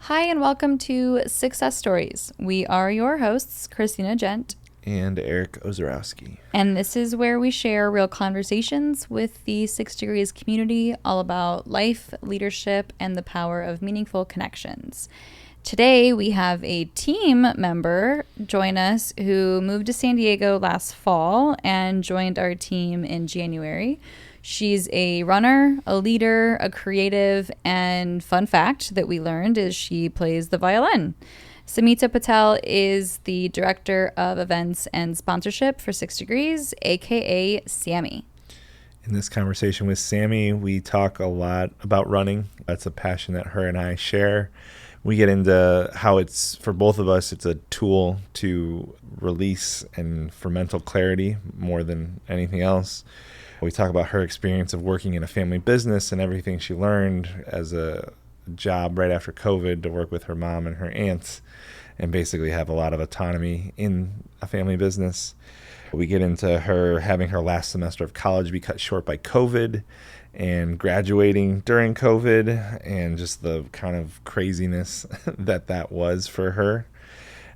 Hi, and welcome to Sixcess Stories. We are your hosts, Christina Gent. And Eric Ozarowski. And this is where we share real conversations with the 6 Degrees community all about life, leadership, and the power of meaningful connections. Today, we have a team member join us who moved to San Diego last fall and joined our team in January. She's a runner, a leader, a creative, and fun fact that we learned is she plays the violin. Sami Patel is the director of events and sponsorship for 6 Degrees, aka Sami. In this conversation with Sami, we talk a lot about running. That's a passion that her and I share. We get into how it's, for both of us, it's a tool to release and for mental clarity more than anything else. We talk about her experience of working in a family business and everything she learned as a job right after COVID to work with her mom and her aunts and basically have a lot of autonomy in a family business. We get into her having her last semester of college be cut short by COVID and graduating during COVID and just the kind of craziness that was for her.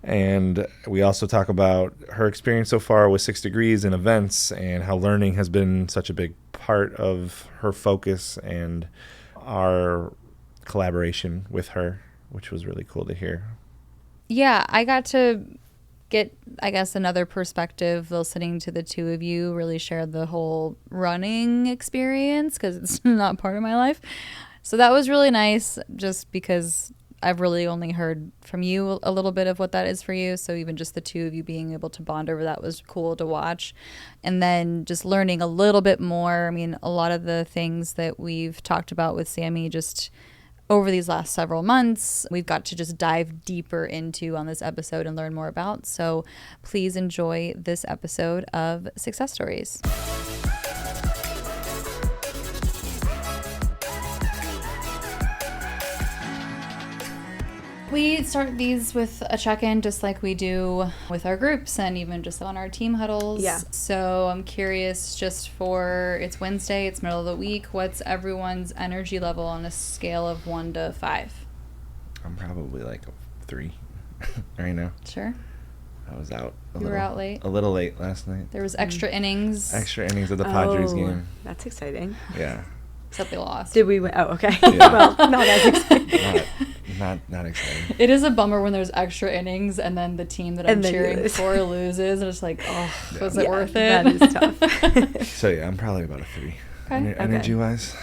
And we also talk about her experience so far with 6 Degrees and events and how learning has been such a big part of her focus and our collaboration with her, which was really cool to hear. Yeah, I got to get, I guess, another perspective listening to the two of you really share the whole running experience because it's not part of my life. So that was really nice just because I've really only heard from you a little bit of what that is for you. So even just the two of you being able to bond over that was cool to watch. And then just learning a little bit more. I mean, a lot of the things that we've talked about with Sami just over these last several months, we've got to just dive deeper into on this episode and learn more about. So please enjoy this episode of Sixcess Stories. We start these with a check-in just like we do with our groups and even just on our team huddles. Yeah. So I'm curious just for, it's Wednesday, it's middle of the week, what's everyone's energy level on a scale of 1 to 5? I'm probably like a 3 right now. Sure. I was out You were out late? A little late last night. There was extra innings. Extra innings of the Padres game. That's exciting. Yeah. Except they lost. Did we win? Oh, okay. Yeah. Well, not as exciting. Not exciting. It is a bummer when there's extra innings and then the team that I'm And then you cheering lose. for loses. And it's like, oh, Yeah. was it worth it? That is tough. So yeah, I'm probably about a 3. Okay. Energy-wise?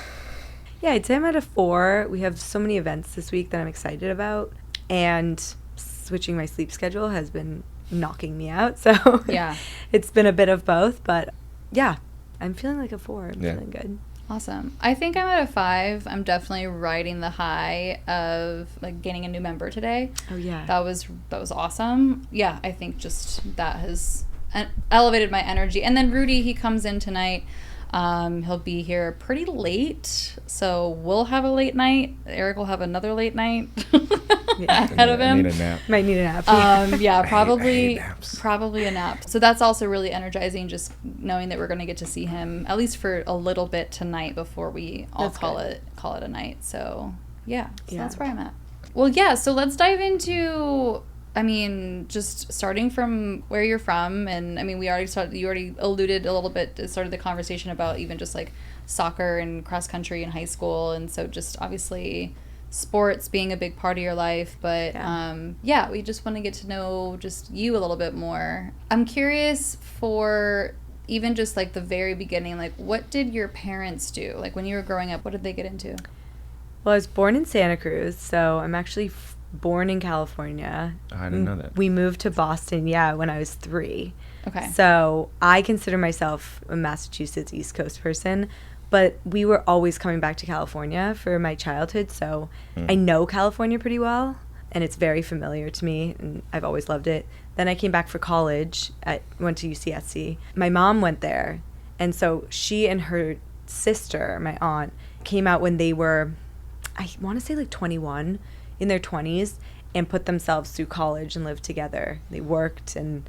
Yeah, I'd say I'm at a 4. We have so many events this week that I'm excited about. And switching my sleep schedule has been knocking me out. So Yeah. it's been a bit of both. But yeah, I'm feeling like a 4. I'm Yeah. feeling good. Awesome. I think I'm at a 5. I'm definitely riding the high of like gaining a new member today. Oh, yeah. That was awesome. Yeah, I think just that has elevated my energy. And then Rudy, he comes in tonight. He'll be here pretty late, so we'll have a late night. Eric will have another late night ahead of I him. need a nap. Might need a nap. Yeah, I hate probably naps. probably a nap. So that's also really energizing, just knowing that we're going to get to see him at least for a little bit tonight before we all That's call good. it a night. So yeah, Yeah. that's where I'm at. Well, yeah. So let's dive into. I mean, just starting from where you're from, and I mean, you already alluded a little bit, started the conversation about even just like soccer and cross country in high school, and so just obviously sports being a big part of your life, but Yeah. we just want to get to know just you a little bit more. I'm curious for even just like the very beginning, like what did your parents do? Like when you were growing up, what did they get into? Well, I was born in Santa Cruz, so I'm actually born in California. Oh, I didn't know that. We moved to Boston, when I was 3. Okay. So I consider myself a Massachusetts East Coast person, but we were always coming back to California for my childhood, so I know California pretty well, and it's very familiar to me, and I've always loved it. Then I came back for college, went to UCSC. My mom went there, and so she and her sister, my aunt, came out when they were, I want to say like 21, in their 20s, and put themselves through college and lived together. They worked, and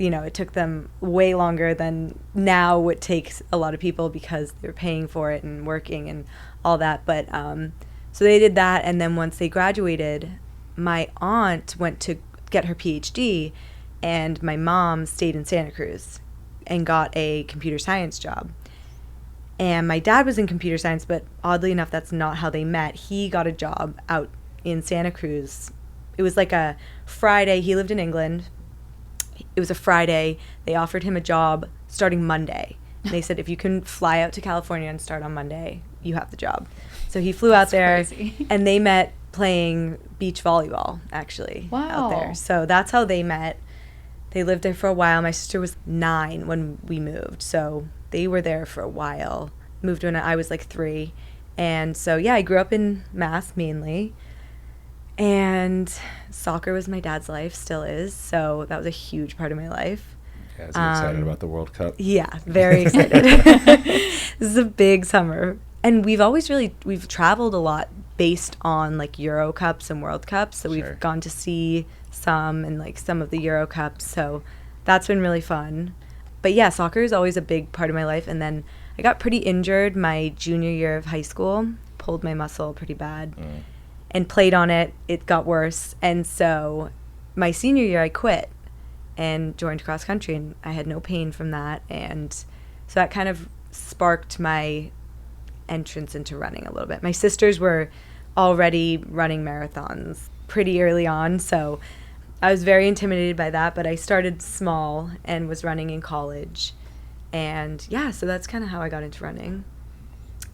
it took them way longer than now it takes a lot of people because they're paying for it and working and all that. But so they did that, and then once they graduated, my aunt went to get her PhD, and my mom stayed in Santa Cruz and got a computer science job. And my dad was in computer science, but oddly enough, that's not how they met. He got a job out in Santa Cruz. It was like a Friday. He lived in England. It was a Friday. They offered him a job starting Monday. And they said, if you can fly out to California and start on Monday, you have the job. So he flew out there, and they met playing beach volleyball, actually, out there. So that's how they met. They lived there for a while. My sister was 9 when we moved, so they were there for a while. Moved when I was like 3. And so, yeah, I grew up in Mass mainly. And soccer was my dad's life, still is. So that was a huge part of my life. Yeah, is he excited about the World Cup? Yeah, very excited. This is a big summer. And we've traveled a lot based on like Euro Cups and World Cups. So we've gone to see some and like some of the Euro Cups. So that's been really fun. But yeah, soccer is always a big part of my life. And then I got pretty injured my junior year of high school, pulled my muscle pretty bad and played on it. It got worse. And so my senior year, I quit and joined cross country, and I had no pain from that. And so that kind of sparked my entrance into running a little bit. My sisters were already running marathons pretty early on, so I was very intimidated by that, but I started small and was running in college. And yeah, so that's kind of how I got into running.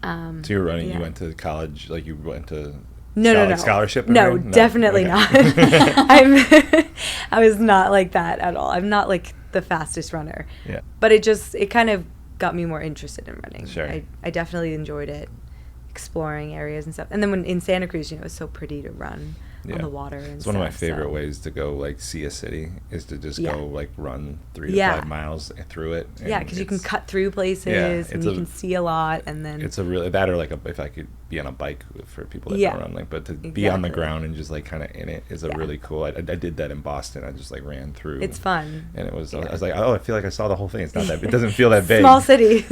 So you were running, you went to college, like you went to No. scholarship? No, definitely not. I was not like that at all. I'm not like the fastest runner. Yeah. But it kind of got me more interested in running. Sure. I definitely enjoyed it, exploring areas and stuff. And then when in Santa Cruz, it was so pretty to run on the water. And it's one of my favorite ways to go, like, see a city, is to just go, like, run 3 to 5 miles through it. Yeah, because you can cut through places and you can see a lot. And then it's a really, that or like if I could be on a bike for people that don't run, like, but to be on the ground and just like kind of in it is a really cool. I did that in Boston. I just like ran through. It's fun. And it was, I was like, oh, I feel like I saw the whole thing. It's not that, it doesn't feel that big. Small city.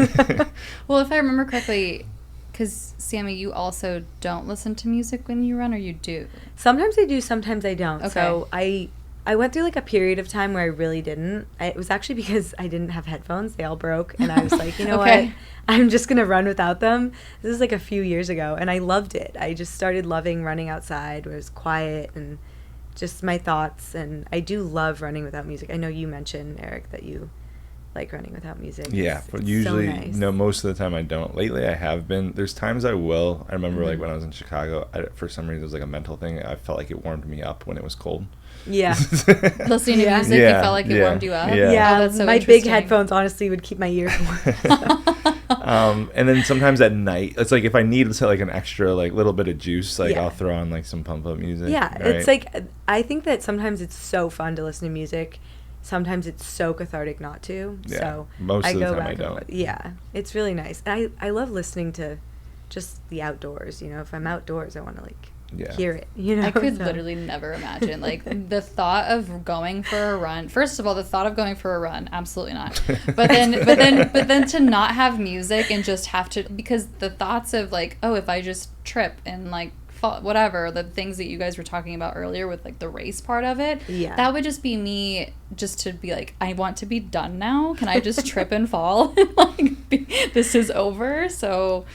Well, if I remember correctly, because, Sammy, you also don't listen to music when you run, or you do? Sometimes I do, sometimes I don't. Okay. So I went through, like, a period of time where I really didn't. It was actually because I didn't have headphones. They all broke. And I was like, you know what? I'm just going to run without them. This is, like, a few years ago. And I loved it. I just started loving running outside where it was quiet and just my thoughts. And I do love running without music. I know you mentioned, Eric, that you like running without music. Yeah, but usually, so nice. No, most of the time I don't. Lately I have been. There's times I will. I remember like when I was in Chicago, for some reason it was like a mental thing. I felt like it warmed me up when it was cold. Yeah. Listening to music, you felt like it warmed you up? Yeah, Oh, that's so my big headphones honestly would keep my ears warm. And then sometimes at night, it's like if I need like an extra like little bit of juice, like I'll throw on like some pump up music. Yeah, right? it's like, I think that sometimes it's so fun to listen to music. Sometimes it's so cathartic not to. Yeah, so most of the time I don't. Yeah, it's really nice. And I love listening to just the outdoors. If I'm outdoors, I want to like hear it. I could literally never imagine like the thought of going for a run. First of all, the thought of going for a run, absolutely not. But then to not have music and just have to, because the thoughts of like, oh, if I just trip and like whatever, the things that you guys were talking about earlier with like the race part of it, that would just be me just to be like, I want to be done now. Can I just trip and fall? This is over. So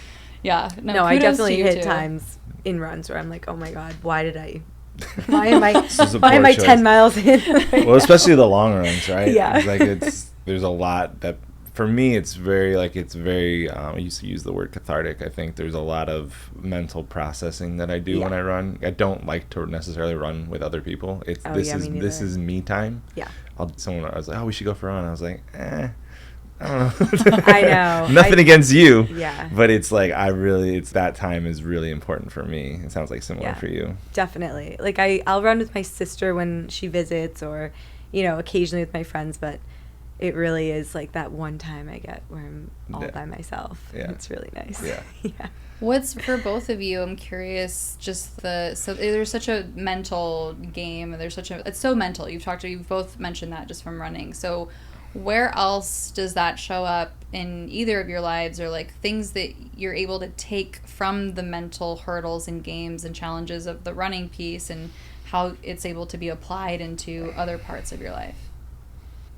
yeah, no, I definitely hit times in runs where I'm like, oh my god, why am I 10 miles in well, especially the long runs, right? Yeah. It's like there's a lot that for me it's very I used to use the word cathartic. I think there's a lot of mental processing that I do when I run. I don't like to necessarily run with other people. This is me time. Yeah. I was like, oh, we should go for a run. I was like, I don't know. I know. Nothing against you. Yeah. But it's like it's that time is really important for me. It sounds like similar for you. Definitely. Like I'll run with my sister when she visits, or occasionally with my friends, but it really is like that one time I get where I'm all by myself. Yeah. It's really nice. Yeah. Yeah. What's for both of you? I'm curious. So there's such a mental game. It's so mental. You've both mentioned that just from running. So where else does that show up in either of your lives, or like things that you're able to take from the mental hurdles and games and challenges of the running piece, and how it's able to be applied into other parts of your life.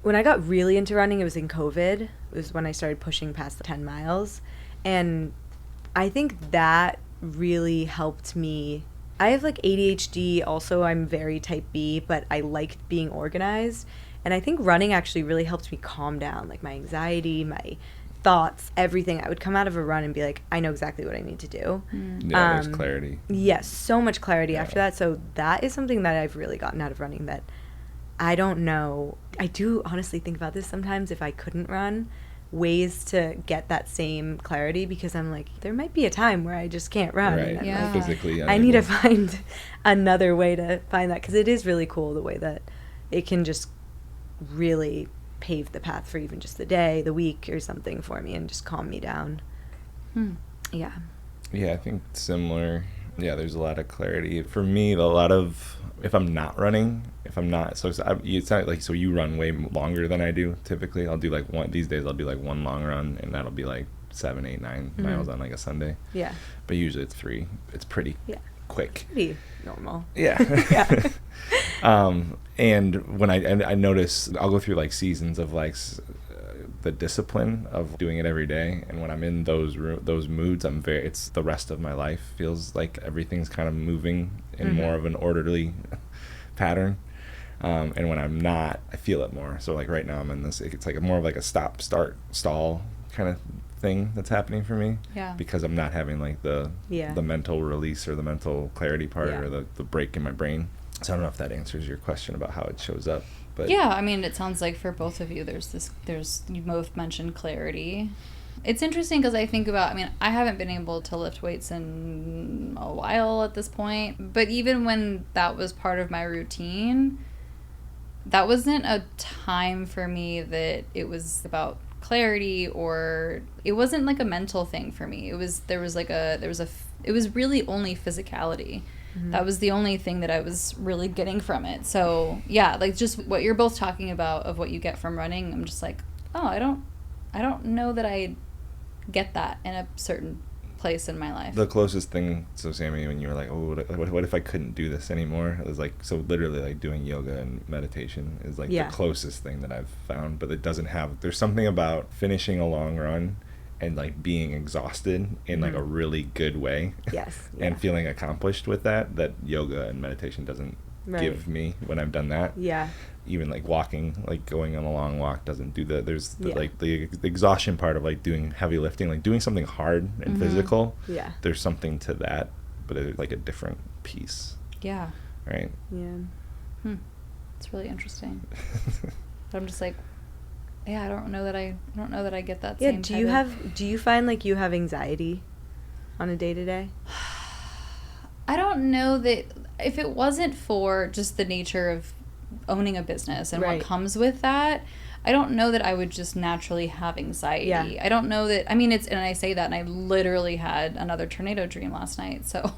When I got really into running, it was in COVID. It was when I started pushing past the 10 miles. And I think that really helped me. I have like ADHD. Also, I'm very type B, but I liked being organized. And I think running actually really helped me calm down, like my anxiety, my thoughts, everything. I would come out of a run and be like, I know exactly what I need to do. Yeah, there's clarity. Yes, so much clarity after that. So that is something that I've really gotten out of running that I don't know. I do honestly think about this sometimes if I couldn't run, ways to get that same clarity, because I'm like, there might be a time where I just can't run. Right, And yeah. like, physically I need to unable. find another way to find that, because it is really cool the way that it can just really pave the path for even just the day, the week, or something for me and just calm me down. Yeah. Yeah, I think similar. Yeah, there's a lot of clarity. For me, a lot of, if I'm not running, it's not like, so you run way longer than I do typically. I'll do like these days I'll do like one long run, and that'll be like 7, 8, 9 miles on like a Sunday. Yeah. But usually it's 3. It's pretty quick. Pretty normal. Yeah. Yeah. And when I notice, I'll go through like seasons of like the discipline of doing it every day, and when I'm in those moods, it's the rest of my life feels like everything's kind of moving in more of an orderly pattern. And when I'm not, I feel it more. So like right now I'm in this, it's like more of like a stop, start, stall kind of thing that's happening for me. Yeah. Because I'm not having like the mental release or the mental clarity part or the break in my brain. So I don't know if that answers your question about how it shows up. But yeah, I mean, it sounds like for both of you, you both mentioned clarity. It's interesting because I think about, I mean, I haven't been able to lift weights in a while at this point, but even when that was part of my routine, that wasn't a time for me that it was about clarity, or it wasn't like a mental thing for me. It was really only physicality. That was the only thing that I was really getting from it. So yeah, like just what you're both talking about of what you get from running, I'm just like, oh, I don't know that I get that in a certain place in my life. The closest thing, so Sami, when you were like, oh, what if I couldn't do this anymore? It was like, so literally like doing yoga and meditation is like the closest thing that I've found, but it doesn't have, there's something about finishing a long run and like being exhausted in like a really good way. Yes. And feeling accomplished with that yoga and meditation doesn't give me when I've done that. Yeah. Even like walking, like going on a long walk doesn't do that. There's like the exhaustion part of like doing heavy lifting, like doing something hard and physical. Yeah. There's something to that, but it's like a different piece. Yeah. Right? Yeah. It's really interesting. But I'm just like, yeah, I don't know that I get that same do you find like you have anxiety on a day-to-day? I don't know that if it wasn't for just the nature of owning a business and what comes with that, I don't know that I would just naturally have anxiety. Yeah. I don't know that, I mean, and I say that, and I literally had another tornado dream last night, so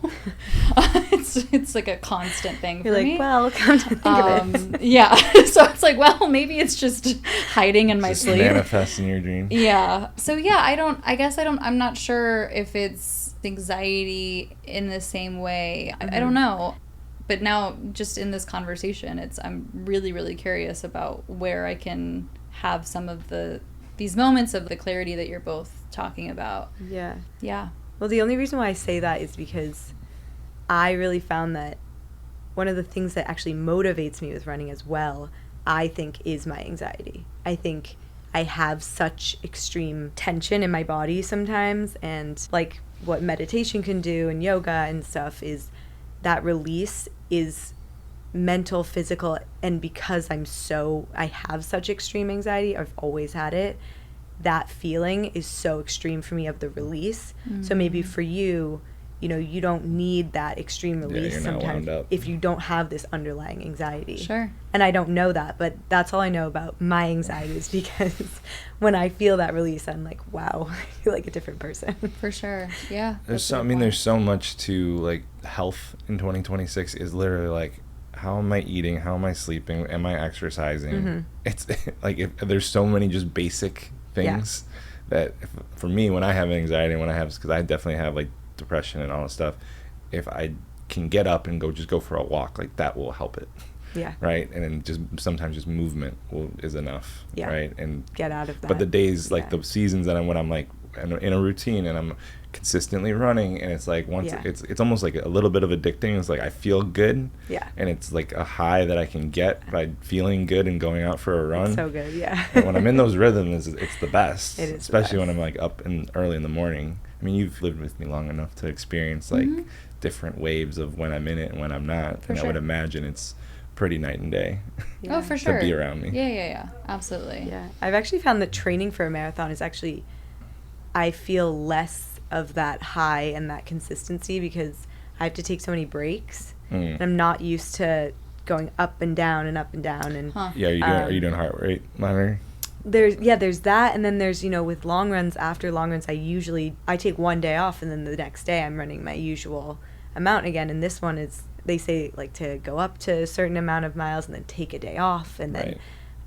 it's like a constant thing for me. You're like, well, come to think of it. Yeah, so it's like, well, maybe it's just hiding in my sleep. Manifest in your dream. Yeah, so yeah, I'm not sure if it's anxiety in the same way. I don't know. But now, just in this conversation, I'm really, really curious about where I can have some of these moments of the clarity that you're both talking about. Yeah. Yeah. Well, the only reason why I say that is because I really found that one of the things that actually motivates me with running as well, I think, is my anxiety. I think I have such extreme tension in my body sometimes, and like what meditation can do and yoga and stuff is that release is mental, physical, and because I have such extreme anxiety, I've always had it, that feeling is so extreme for me of the release. So maybe for you, you don't need that extreme release sometimes if you don't have this underlying anxiety. Sure. And I don't know that, but that's all I know about my anxieties, because when I feel that release, I'm like, wow, I feel like a different person. For sure. Yeah. There's so much to like health in 2026 is literally like, how am I eating? How am I sleeping? Am I exercising? It's like, there's so many just basic things that for me, when I have anxiety, because I definitely have like depression and all that stuff, if I can get up and just go for a walk, like that will help it. Yeah. Right. And then just sometimes just movement is enough. Yeah. Right. And get out of that. But the days, like the seasons that when I'm like in a routine and I'm consistently running, and it's like once it's almost like a little bit of addicting. It's like I feel good. Yeah. And it's like a high that I can get by feeling good and going out for a run. It's so good. Yeah. And when I'm in those rhythms, it's the best. It is especially when I'm like up early in the morning. I mean, you've lived with me long enough to experience like different waves of when I'm in it and when I'm not. And I would imagine it's pretty night and day. Oh, for sure. To be around me. Yeah. Absolutely. Yeah. I've actually found that training for a marathon is actually, I feel less of that high and that consistency because I have to take so many breaks. And I'm not used to going up and down and up and down. And yeah, are you doing heart rate monitor? There's that, and then there's, with long runs, after long runs, I take one day off, and then the next day I'm running my usual amount again. And this one is, they say like to go up to a certain amount of miles and then take a day off, and then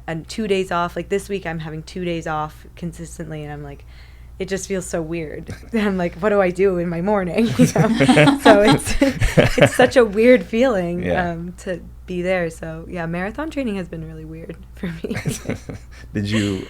and 2 days off. Like this week I'm having 2 days off consistently, and I'm like, it just feels so weird. I'm like, what do I do in my morning? So it's such a weird feeling to be there. So yeah, marathon training has been really weird for me. Did you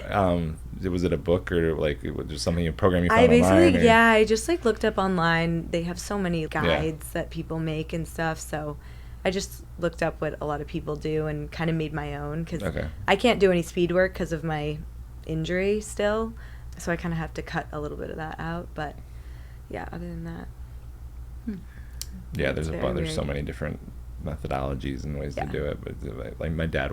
was it a book or like it was just something, a program you found online? I just like looked up online. They have so many guides that people make and stuff, so I just looked up what a lot of people do and kind of made my own, because I can't do any speed work because of my injury still, so I kind of have to cut a little bit of that out. But yeah, other than that, yeah, there's so many different methodologies and ways to do it. But like my dad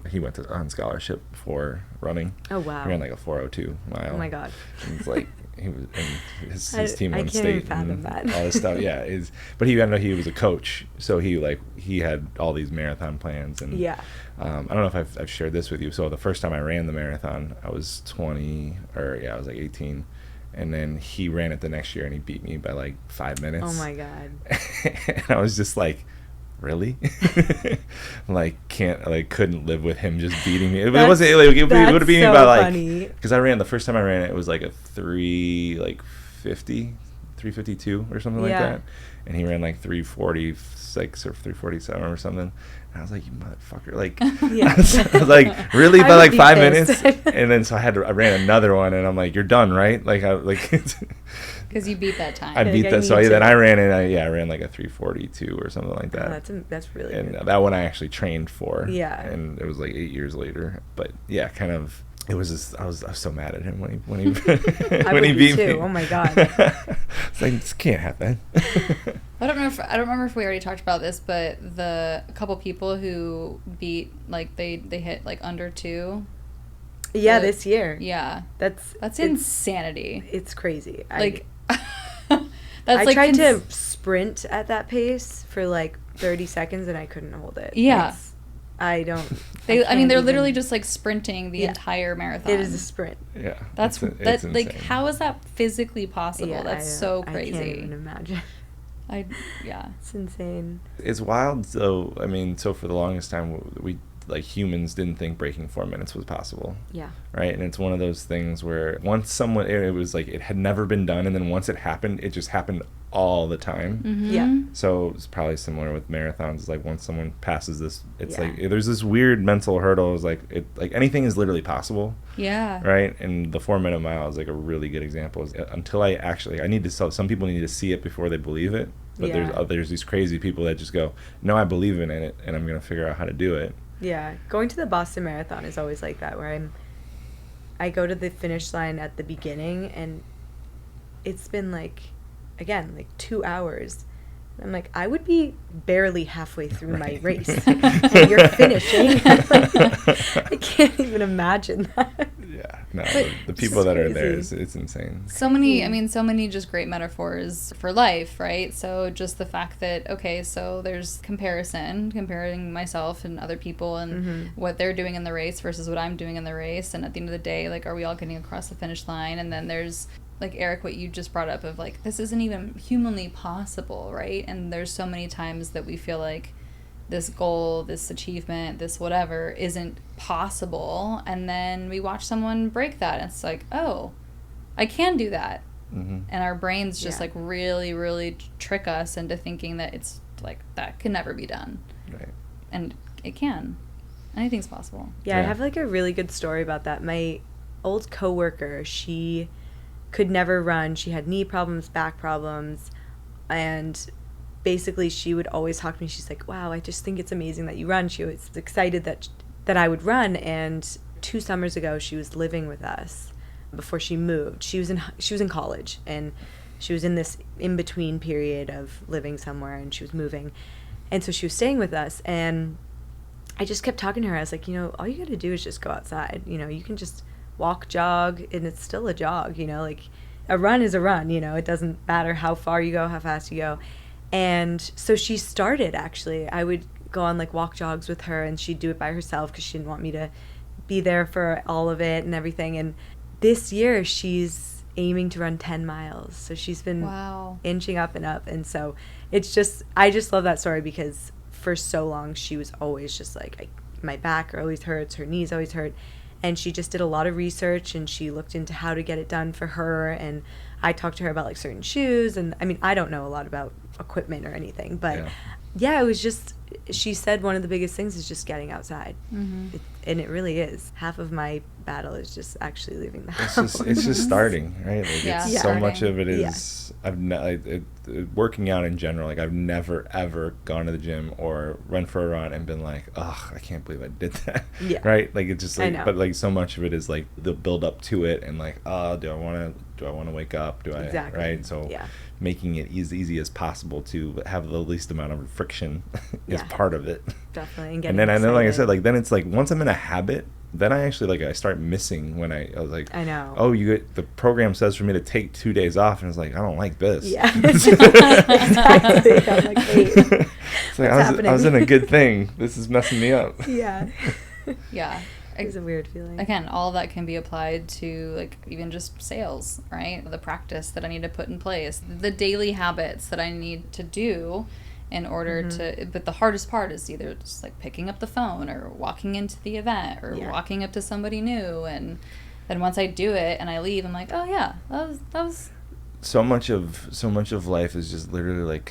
he went on scholarship for running. Oh wow. He ran like a 402 mile. Oh my god. And it's like he was, and his team won state. I can't even fathom that. All this stuff. Yeah, but he was a coach, so he had all these marathon plans. And I don't know if I've shared this with you. So the first time I ran the marathon, I was 20, I was like 18. And then he ran it the next year, and he beat me by like 5 minutes. Oh my god. And I was just like, really? Couldn't live with him just beating me. It would have beat me by like, because the first time I ran it was like a 352 or something like that, and he ran like 346 or 347 or something. And I was like, you motherfucker, like, I was like, really, by like 5 minutes? And then so I ran another one, and I'm like, you're done, right? Like, because you beat that time. I beat that. So then I ran it. I ran like a 342 or something like that. Oh, that's really and good. that one I actually trained for. Yeah. And it was like 8 years later. But yeah, kind of. It was just, I was so mad at him when he when he beat me. Oh my god. It's like, this can't happen. I don't remember if we already talked about this, but a couple people who beat, like they hit like under 2. Yeah, this year. Yeah. That's insanity. It's crazy. Like I tried to sprint at that pace for like 30 seconds and I couldn't hold it. Yeah. They're literally just like sprinting the entire marathon. It is a sprint. Yeah. That's like, how is that physically possible? Yeah, that's so crazy. I can't even imagine. It's insane. It's wild. So so for the longest time we like humans didn't think breaking 4 minutes was possible. Yeah. Right. And it's one of those things where once it was like it had never been done, and then once it happened, it just happened all the time. Mm-hmm. Yeah. So it's probably similar with marathons. It's like once someone passes this, it's like there's this weird mental hurdle. It's like anything is literally possible. Yeah. Right. And the 4 minute mile is like a really good example. Until I need to. Some people need to see it before they believe it. But there's these crazy people that just go, no, I believe in it, and I'm gonna figure out how to do it. Yeah, going to the Boston Marathon is always like that, where I go to the finish line at the beginning, and it's been like 2 hours. I'm like, I would be barely halfway through my race, and you're finishing. I can't even imagine that. Yeah, no, the people that are there, it's insane. So many just great metaphors for life, right? So just the fact that, okay, so there's comparing myself and other people and what they're doing in the race versus what I'm doing in the race. And at the end of the day, like, are we all getting across the finish line? And then there's, like, Eric, what you just brought up of, like, this isn't even humanly possible, right? And there's so many times that we feel like this goal, this achievement, this whatever isn't possible, and then we watch someone break that, and it's like, oh, I can do that. And our brains just like really, really trick us into thinking that it's like that can never be done. Right. And it can. Anything's possible. Yeah, I have like a really good story about that. My old coworker, she could never run. She had knee problems, back problems, and basically she would always talk to me. She's like, wow, I just think it's amazing that you run. She was excited that I would run. And 2 summers ago, she was living with us before she moved. She was in college, and she was in this in-between period of living somewhere, and she was moving. And so she was staying with us, and I just kept talking to her. I was like, all you got to do is just go outside. You can just walk, jog, and it's still a jog, like a run is a run, it doesn't matter how far you go, how fast you go. And so she started, actually. I would go on like walk jogs with her, and she'd do it by herself because she didn't want me to be there for all of it and everything. And this year she's aiming to run 10 miles. So she's been inching up and up. And so I just love that story because for so long she was always just like, my back always hurts, her knees always hurt. And she just did a lot of research, and she looked into how to get it done for her. And I talked to her about like certain shoes. And I mean, I don't know a lot about equipment or anything, but yeah, it was just, she said one of the biggest things is just getting outside. Mm-hmm. And it really is. Half of my battle is just actually leaving the house. It's just starting, right? Like so much of it is, working out in general, like I've never ever gone to the gym or run for a run and been like, I can't believe I did that. Yeah. Right? Like it's just like, but like so much of it is like the build up to it and like, do I want to wake up? Exactly. Right? So making it as easy as possible to have the least amount of friction is part of it. Definitely. And then I know, like I said, like then it's like once I'm in a habit, then I actually like I start missing when I was like, I know. Oh, the program says for me to take 2 days off, and it's like I don't like this. Yeah. Exactly. I'm like, wait. It's like I was in a good thing. This is messing me up. Yeah. Yeah. It's a weird feeling. Again, all that can be applied to like even just sales, right? The practice that I need to put in place, the daily habits that I need to do in order to, but the hardest part is either just like picking up the phone or walking into the event or walking up to somebody new. And then once I do it and I leave, I'm like, oh yeah, that was. So much of life is just literally like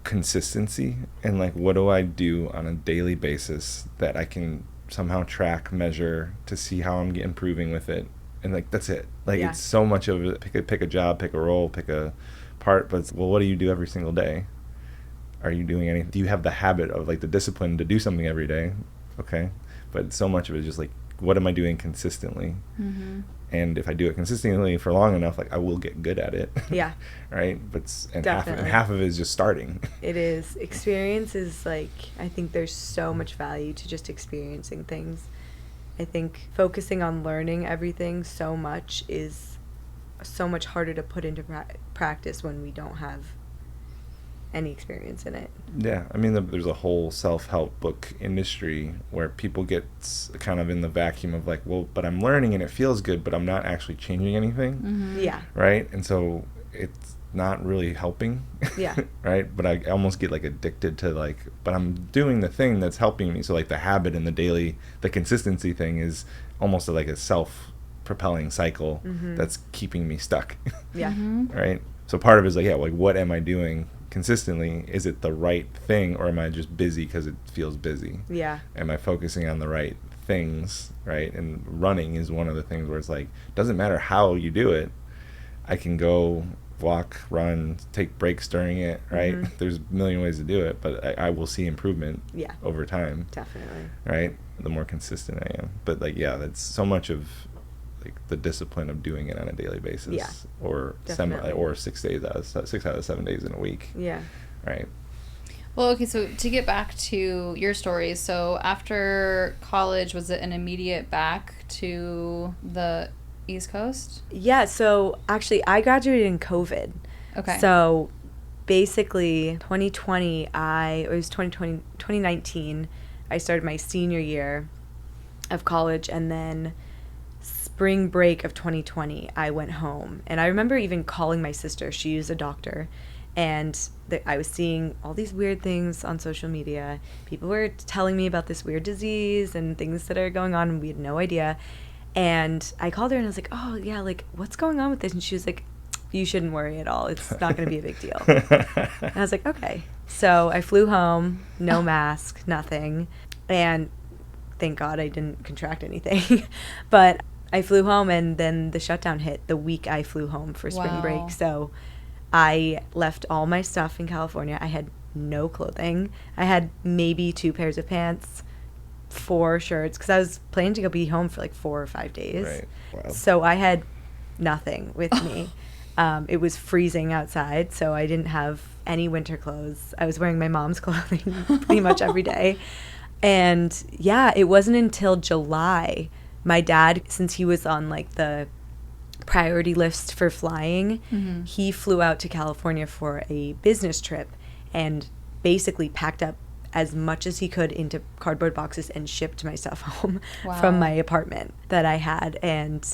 consistency and like what do I do on a daily basis that I can somehow track, measure to see how I'm improving with it, and like that's it. Like it's so much of it. Pick a job, pick a role, pick a part, but it's, well, what do you do every single day? Are you doing anything? Do you have the habit of like the discipline to do something every day? Okay, but so much of it is just like, what am I doing consistently? Mm-hmm. And if I do it consistently for long enough, like I will get good at it. Yeah. Right. But half of it is just starting. It is. Experience is like, I think there's so much value to just experiencing things. I think focusing on learning everything so much is so much harder to put into practice when we don't have any experience in it. Yeah, I mean, there's a whole self-help book industry where people get kind of in the vacuum of like, well, but I'm learning and it feels good, but I'm not actually changing anything. Mm-hmm. Yeah. Right? And so it's not really helping. Yeah. Right? But I almost get like addicted to like, but I'm doing the thing that's helping me. So like the habit and the consistency thing is almost like a self-propelling cycle that's keeping me stuck. Yeah. Mm-hmm. Right? So part of it is like, like what am I doing consistently? Is it the right thing, or am I just busy because it feels busy? Yeah. Am I focusing on the right things, right? And running is one of the things where it's like, doesn't matter how you do it. I can go walk, run, take breaks during it, right? Mm-hmm. There's a million ways to do it, but I will see improvement over time. Definitely. Right? The more consistent I am. But like, that's so much of like the discipline of doing it on a daily basis, or 6 out of 7 days in a week. Yeah. Right. Well, okay, so to get back to your story, so after college, was it an immediate back to the East Coast? Yeah, so actually I graduated in COVID. Okay. So basically 2019, I started my senior year of college, and then spring break of 2020, I went home. And I remember even calling my sister. She is a doctor. And I was seeing all these weird things on social media. People were telling me about this weird disease and things that are going on, and we had no idea. And I called her, and I was like, oh, yeah, like, what's going on with this? And she was like, you shouldn't worry at all. It's not going to be a big deal. And I was like, okay. So I flew home, no mask, nothing. And thank God I didn't contract anything. But I flew home, and then the shutdown hit the week I flew home for spring Wow. break. So I left all my stuff in California. I had no clothing. I had maybe 2 pairs of pants, 4 shirts, because I was planning to go be home for like 4 or 5 days. Right. Wow. So I had nothing with me. It was freezing outside, so I didn't have any winter clothes. I was wearing my mom's clothing pretty much every day. And yeah, it wasn't until July, my dad, since he was on like the priority list for flying, he flew out to California for a business trip and basically packed up as much as he could into cardboard boxes and shipped my stuff home from my apartment that I had. And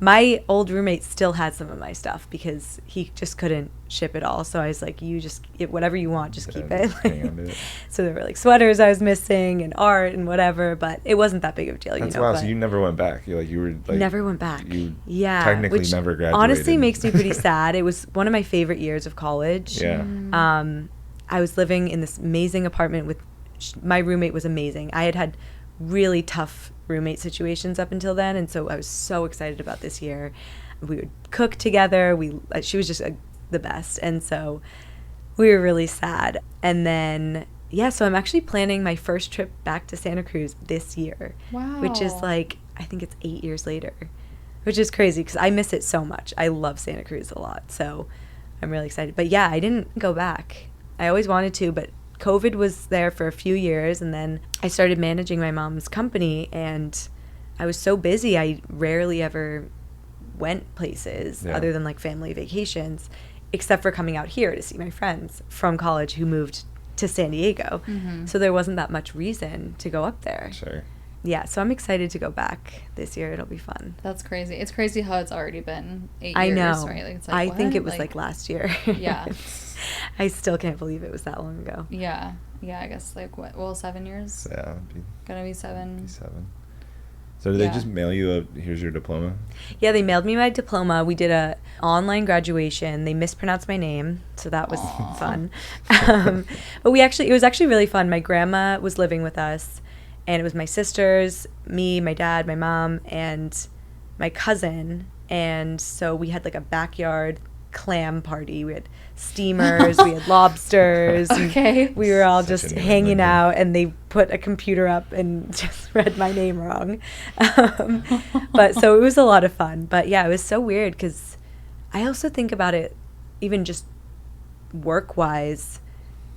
my old roommate still had some of my stuff because he just couldn't ship it all. So I was like, you just, whatever you want, just keep it. Hang on to it. So there were like sweaters I was missing and art and whatever, but it wasn't that big of a deal. That's you know. wild. So you never went back. You were like Never went back. You technically which never graduated. Honestly makes me pretty sad. It was one of my favorite years of college. Yeah. I was living in this amazing apartment with my roommate was amazing. I had really tough roommate situations up until then, and so I was so excited about this year. We would cook together. She was just the best, and so we were really sad. And then so I'm actually planning my first trip back to Santa Cruz this year. Wow. Which is like, I think it's 8 years later, which is crazy because I miss it so much. I love Santa Cruz a lot, so I'm really excited. But yeah, I didn't go back. I always wanted to, but COVID was there for a few years, and then I started managing my mom's company, and I was so busy I rarely ever went places other than like family vacations, except for coming out here to see my friends from college who moved to San Diego. So there wasn't that much reason to go up there. Sure. Yeah, so I'm excited to go back this year. It'll be fun. That's crazy. It's crazy how it's already been 8 years, I know. right? Like, it's like, I what? think it was like last year. Yeah. I still can't believe it was that long ago. Yeah. Yeah, I guess like what? Well, 7 years. Yeah. It'd be Gonna be 7. 7. So did they just mail you here's your diploma? Yeah, they mailed me my diploma. We did a online graduation. They mispronounced my name, so that was fun. But it was actually really fun. My grandma was living with us, and it was my sisters, me, my dad, my mom, and my cousin. And so we had like a backyard clam party. We had steamers, we had lobsters. Okay. We were all Such just an hanging immigrant. out, and they put a computer up and just read my name wrong. But so it was a lot of fun. But yeah, it was so weird because I also think about it, even just work-wise,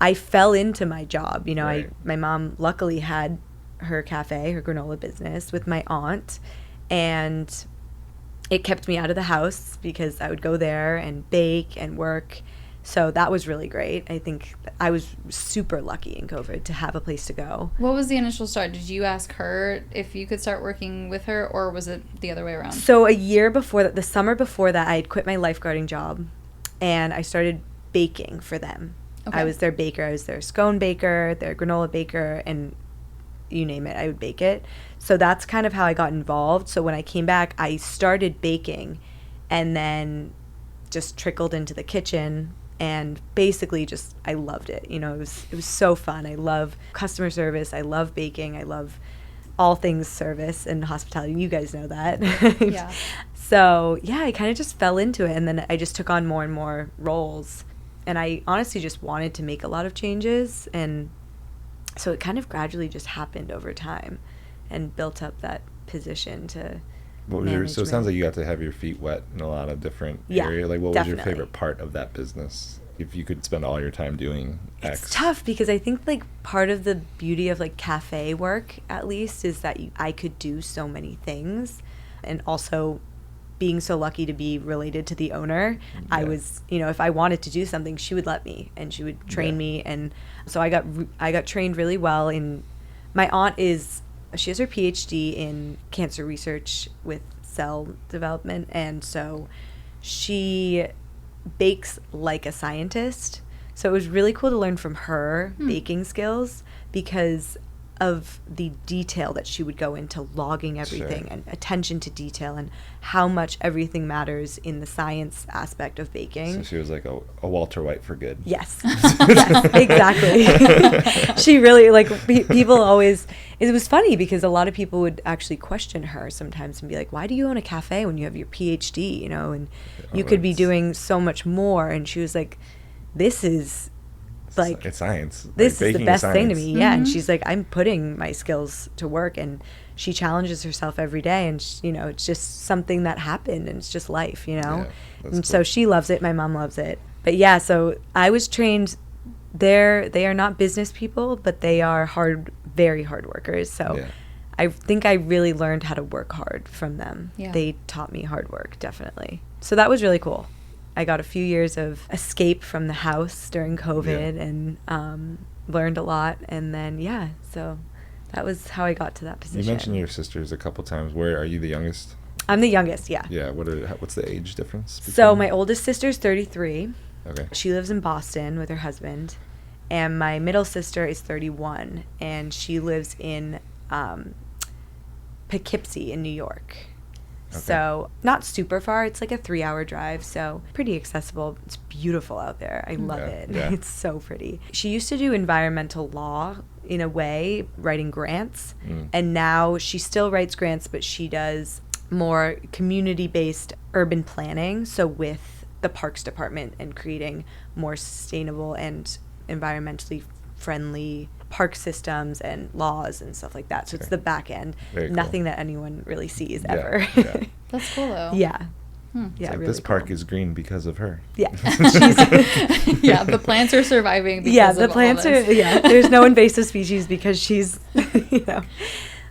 I fell into my job. You know, Right. my mom luckily had her cafe, her granola business with my aunt, and it kept me out of the house because I would go there and bake and work. So that was really great. I think I was super lucky in COVID to have a place to go. What was the initial start? Did you ask her if you could start working with her, or was it the other way around? So a year before that, the summer before that, I had quit my lifeguarding job, and I started baking for them. Okay. I was their baker. I was their scone baker, their granola baker, and you name it, I would bake it. So that's kind of how I got involved. So when I came back, I started baking and then just trickled into the kitchen, and basically just I loved it. You know, it was so fun. I love customer service. I love baking. I love all things service and hospitality. You guys know that. Yeah. So yeah, I kind of just fell into it, and then I just took on more and more roles. And I honestly just wanted to make a lot of changes, and so it kind of gradually just happened over time and built up that position to So it sounds like you got to have your feet wet in a lot of different areas. Like, what was your favorite part of that business? If you could spend all your time doing X. It's tough because I think like part of the beauty of like cafe work, at least, is that I could do so many things, and also being so lucky to be related to the owner. I was, you know, if I wanted to do something, she would let me, and she would train me, and so I got trained really well. In my aunt she has her PhD in cancer research with cell development, and so she bakes like a scientist. So it was really cool to learn from her baking skills, because of the detail that she would go into logging everything Sure. and attention to detail and how much everything matters in the science aspect of baking. So she was like a Walter White for good. Yes. Yes, exactly. She really, like, people always, it was funny because a lot of people would actually question her sometimes and be like, why do you own a cafe when you have your PhD, you know, and you could be doing so much more. And she was like, this is, like, it's science. this Like, is the baking best thing to science. me. Yeah. And she's like, I'm putting my skills to work, and she challenges herself every day. And you know, it's just something that happened, and it's just life, you know. Yeah, that's And cool. so she loves it. My mom loves it. But yeah, so I was trained there. They are not business people, but they are very hard workers. So Yeah. I think I really learned how to work hard from them. Yeah. They taught me hard work, definitely. So that was really cool. I got a few years of escape from the house during COVID, and learned a lot. And then, yeah, so that was how I got to that position. You mentioned your sisters a couple times. Where are you the youngest? I'm the youngest, yeah. Yeah. What's the age difference? So between- my oldest sister's 33. Okay. She lives in Boston with her husband. And my middle sister is 31, and she lives in Poughkeepsie in New York. Okay. So not super far. It's like a 3-hour drive, so pretty accessible. It's beautiful out there. I love Yeah, it. yeah. It's so pretty. She used to do environmental law in a way, writing grants, and now she still writes grants, but she does more community-based urban planning, so with the Parks Department, and creating more sustainable and environmentally friendly park systems and laws and stuff like that. So it's Okay. the back end. Very cool. Nothing that anyone really sees Yeah, ever. yeah. That's cool though. Yeah. Hmm. Yeah, Like, really this park cool. is green because of her. Yeah. Yeah, the plants are surviving because Yeah, of the all plants are, this. yeah, there's no invasive species because she's, you know,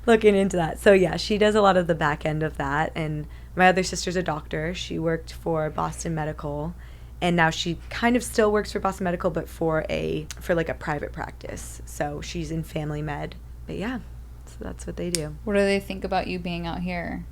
looking into that. So yeah, she does a lot of the back end of that. And my other sister's a doctor. She worked for Boston Medical, and now she kind of still works for Boston Medical, but for like a private practice. So she's in family med. But yeah, so that's what they do. What do they think about you being out here?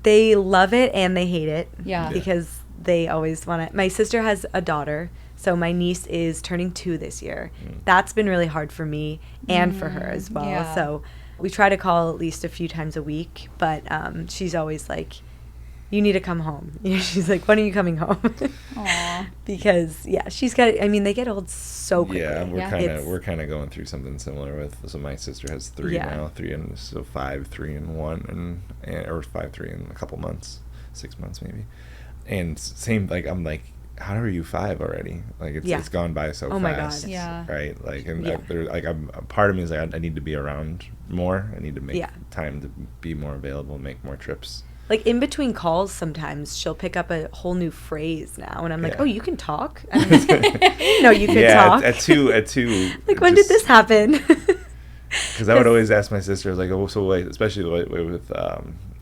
They love it and they hate it. Yeah. Because they always want to. My sister has a daughter, so my niece is turning 2 this year. That's been really hard for me and for her as well. yeah. So we try to call at least a few times a week, but she's always like, you need to come home. You know, she's like, when are you coming home? Aw. Because yeah, she's got. I mean, they get old so quickly. Yeah, It's- we're kind of going through something similar with. So my sister has 3 Yeah. now, 3 and so 5, 3 and 1, and or 5, 3 in a couple months, 6 months maybe, and same like I'm like, how are you 5 already? Like Yeah. it's gone by so Oh my fast. God. Yeah. Right. Like and Yeah. a part of me is like I need to be around more. I need to make Yeah. time to be more available, make more trips. Like in between calls, sometimes she'll pick up a whole new phrase now, and I'm like, Yeah. "Oh, you can talk? I mean, no, you can yeah, talk." at 2. Like, when did this happen? Because I would always ask my sister, I was like, oh, so wait, especially with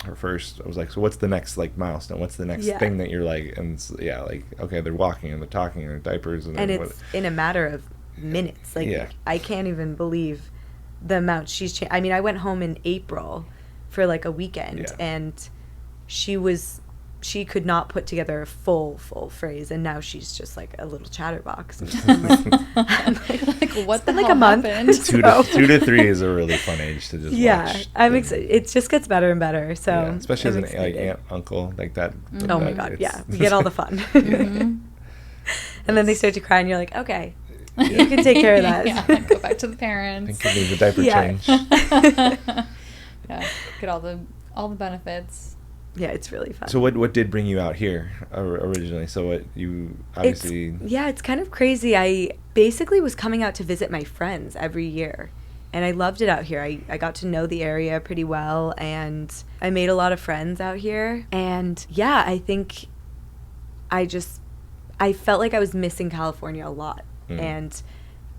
her first, I was like, so what's the next like milestone? What's the next Yeah. thing that you're like, and yeah, like, okay, they're walking and they're talking and they're diapers and And then it's in a matter of minutes. Like, Yeah. I can't even believe the amount she's changed. I mean, I went home in April for like a weekend, Yeah. and she could not put together a full phrase, and now she's just like a little chatterbox. And I'm like, Like, what it's the been like hell a month. happened? 2 to 3 is a really fun age to just Yeah, watch. I'm them. excited. It just gets better and better. So Yeah, especially I'm as an like excited. aunt, uncle, like that. Oh my that God, it's- yeah. You get all the fun. Mhm. And then they start to cry, and you're like, okay, Yeah. you can take care of that. Yeah, go back to the parents. Think you need the diaper Yeah. change. Yeah, get all the benefits. Yeah, it's really fun. So what did bring you out here originally? So what you obviously It's kind of crazy. I basically was coming out to visit my friends every year, and I loved it out here. I got to know the area pretty well, and I made a lot of friends out here. And yeah, I think I felt like I was missing California a lot. Mm. And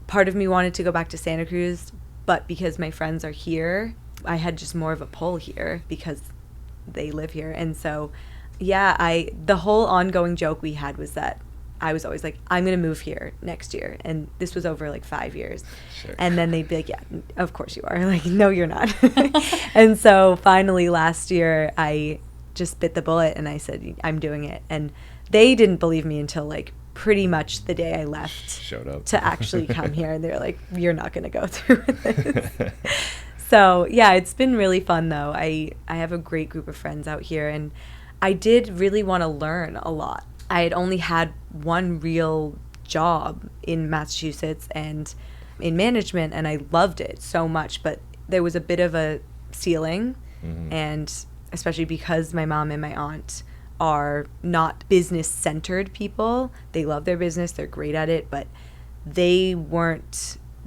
part of me wanted to go back to Santa Cruz, but because my friends are here, I had just more of a pull here because they live here. And so yeah, the whole ongoing joke we had was that I was always like, I'm going to move here next year. And this was over like 5 years. Sure. And then they'd be like, yeah, of course you are. Like, no, you're not. And so finally last year, I just bit the bullet and I said, I'm doing it. And they didn't believe me until like pretty much the day I left Showed up to actually come here, and they're like, you're not going to go through with this. So yeah, it's been really fun though. I have a great group of friends out here, and I did really want to learn a lot. I had only had one real job in Massachusetts and in management, and I loved it so much, but there was a bit of a ceiling, and especially because my mom and my aunt are not business-centered people. They love their business, they're great at it, but they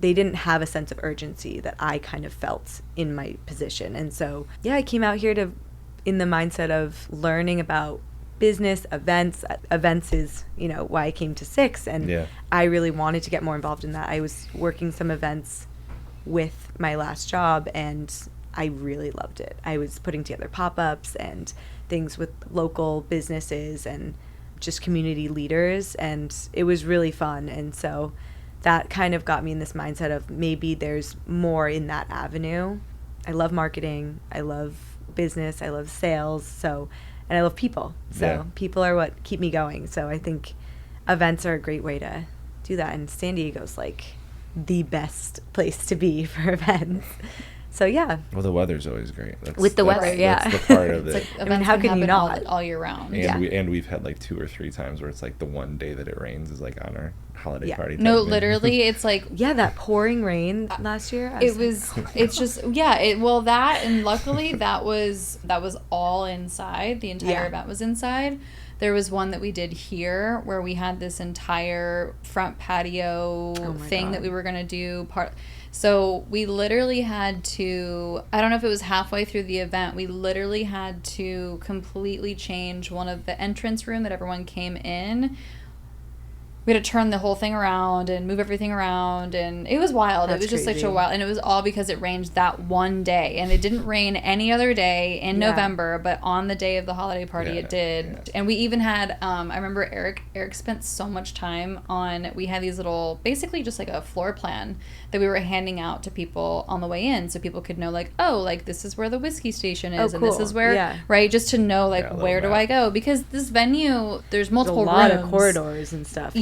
didn't have a sense of urgency that I kind of felt in my position. And so, yeah, I came out here in the mindset of learning about business, events. Events is, why I came to Six, and I really wanted to get more involved in that. I was working some events with my last job, and I really loved it. I was putting together pop-ups and things with local businesses and just community leaders, and it was really fun. And so that kind of got me in this mindset of maybe there's more in that avenue. I love marketing, I love business, I love sales, and I love people. So people are what keep me going. So I think events are a great way to do that, and San Diego's like the best place to be for events. So yeah. Well, the weather's always great. With the weather, yeah. That's the part of it. I mean, how can you not all year round? And we've had like 2 or 3 times where it's like the one day that it rains is like on our holiday party. No, literally, it's like that pouring rain last year. It's just that, and luckily that was all inside. The entire event was inside. There was one that we did here where we had this entire front patio thing that we were gonna do So we literally had to, I don't know if it was halfway through the event, we literally had to completely change one of the entrance room that everyone came in. We had to turn the whole thing around and move everything around, and it was wild. It was just such a wild, and it was all because it rained that one day, and it didn't rain any other day in November, but on the day of the holiday party it did. Yeah. And we even had, I remember Eric spent so much time we had these little, basically just like a floor plan that we were handing out to people on the way in, so people could know like, oh, like this is where the whiskey station is, and this is where, right, just to know like where do I go, because this venue, there's multiple rooms. There's a lot of corridors and stuff.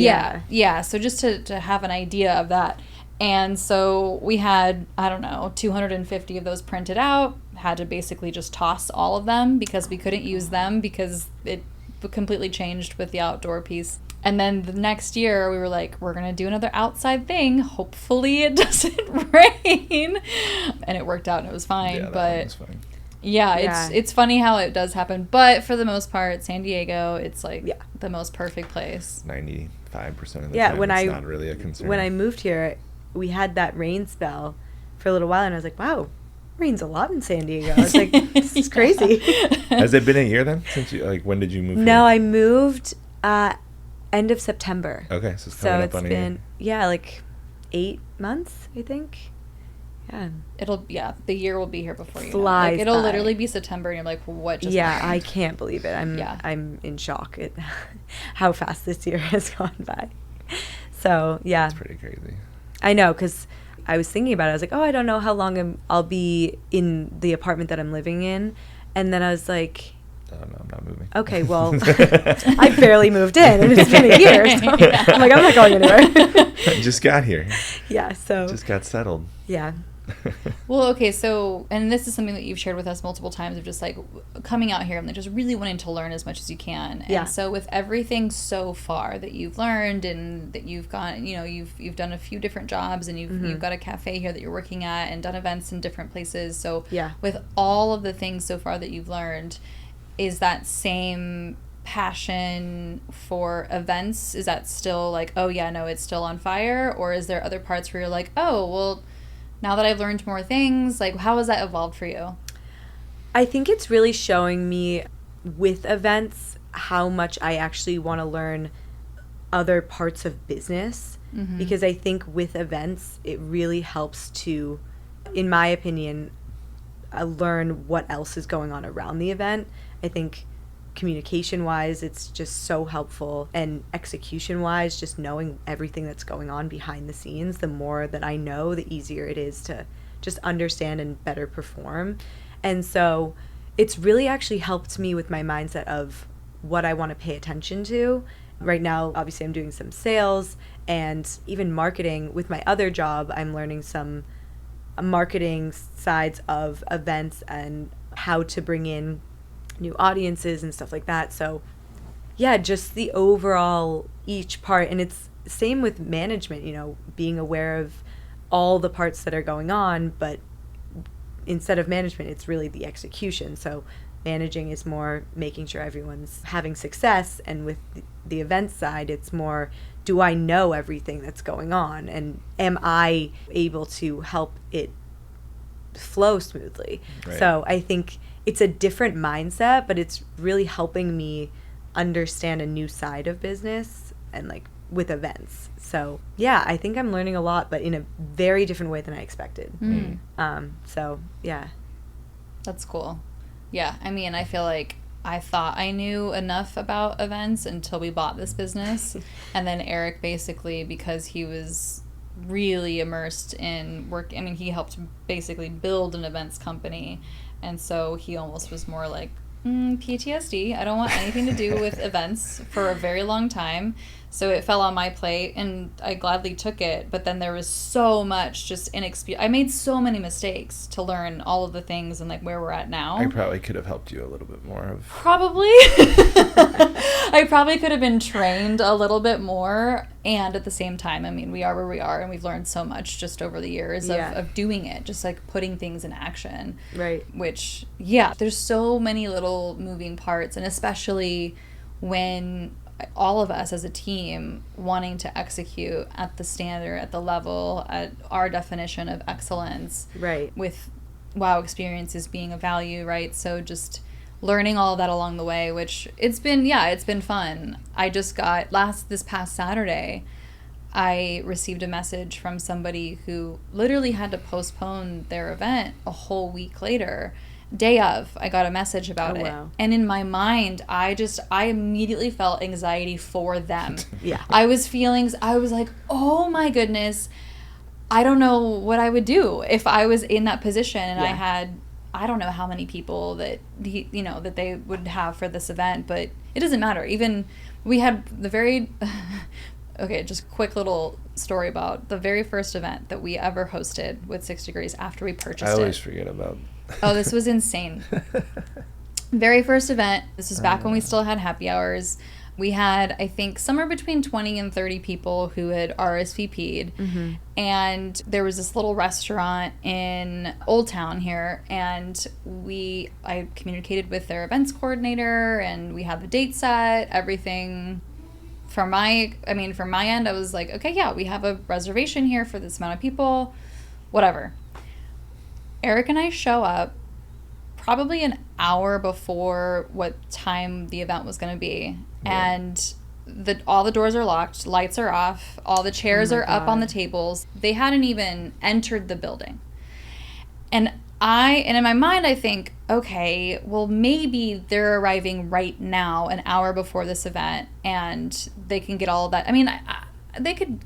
Yeah, so just to have an idea of that. And so we had, 250 of those printed out, had to basically just toss all of them because we couldn't use them because it completely changed with the outdoor piece. And then the next year we were like, we're going to do another outside thing. Hopefully it doesn't rain. And it worked out and it was fine. Yeah, that was fine. Yeah, it's funny how it does happen. But for the most part, San Diego, it's like the most perfect place. 95% of the time, it's not really a concern. When I moved here, we had that rain spell for a little while, and I was like, wow, rains a lot in San Diego. I was like, this is crazy. Has it been a year then? Since when did you move here? No, I moved end of September. Okay, so it's coming up on a year. Like 8 months, I think. Yeah. The year will be here before you Flies know. Like, it'll by. Literally be September, and you're like, what just happened? I can't believe it. I'm in shock at how fast this year has gone by. So, yeah. It's pretty crazy. I know, because I was thinking about it. I was like, I don't know how long I'll be in the apartment that I'm living in. And then I was like, no, I'm not moving. Okay, well, I barely moved in, and it's been a year. So I'm like, I'm not going anywhere. I just got here. Yeah, so. Just got settled. Yeah. Well, okay, so, and this is something that you've shared with us multiple times of just like coming out here and just really wanting to learn as much as you can. And so with everything so far that you've learned and that you've gone, you've done a few different jobs, and you've got a cafe here that you're working at and done events in different places. So with all of the things so far that you've learned, is that same passion for events, is that still like, it's still on fire? Or is there other parts where you're like, now that I've learned more things, like how has that evolved for you? I think it's really showing me with events how much I actually want to learn other parts of business, because I think with events it really helps to, in my opinion, learn what else is going on around the event. I think communication-wise, it's just so helpful, and execution-wise, just knowing everything that's going on behind the scenes, the more that I know, the easier it is to just understand and better perform. And so it's really actually helped me with my mindset of what I want to pay attention to Right now, obviously, I'm doing some sales and even marketing. With my other job, I'm learning some marketing sides of events and how to bring in new audiences and stuff like that. So yeah, just the overall each part. And it's same with management, you know, being aware of all the parts that are going on, but instead of management, it's really the execution. So managing is more making sure everyone's having success, and with the event side, it's more, do I know everything that's going on, and am I able to help it flow smoothly? Right. So I think it's a different mindset, but it's really helping me understand a new side of business and like with events. So yeah, I think I'm learning a lot, but in a very different way than I expected. So yeah, that's cool. Yeah, I mean, I feel like I thought I knew enough about events until we bought this business. And then Eric basically, because he was really immersed in work, I mean, he helped basically build an events company. And so he almost was more like, PTSD. I don't want anything to do with events for a very long time. So it fell on my plate, and I gladly took it. But then there was so much just I made so many mistakes to learn all of the things and like where we're at now. I probably could have helped you a little bit more. Probably. I probably could have been trained a little bit more. And at the same time, I mean, we are where we are, and we've learned so much just over the years of doing it, just like putting things in action. Right. Which, yeah, there's so many little moving parts, and especially when all of us as a team wanting to execute at the standard, at the level, at our definition of excellence. Right. With WOW experiences being a value, right? So just learning all of that along the way, which it's been fun. I just got this past Saturday, I received a message from somebody who literally had to postpone their event a whole week later. Day of, I got a message about it. Wow. And in my mind, I immediately felt anxiety for them. Yeah. I was like, oh my goodness, I don't know what I would do if I was in that position and I had, I don't know how many people that that they would have for this event, but it doesn't matter. Even we had the very okay, just quick little story about the very first event that we ever hosted with 6 Degrees after we purchased it. I always forget about. Oh, this was insane. Very first event. This was back when we still had happy hours. We had, I think, somewhere between 20 and 30 people who had RSVP'd. Mm-hmm. And there was this little restaurant in Old Town here. And I communicated with their events coordinator, and we had the date set, everything. From my end, I was like, okay, yeah, we have a reservation here for this amount of people, whatever. Eric and I show up probably an hour before what time the event was going to be. Yeah. And all the doors are locked, lights are off, all the chairs are up on the tables. They hadn't even entered the building. And in my mind, I think, okay, well, maybe they're arriving right now, an hour before this event, and they can get all of that. I mean, they could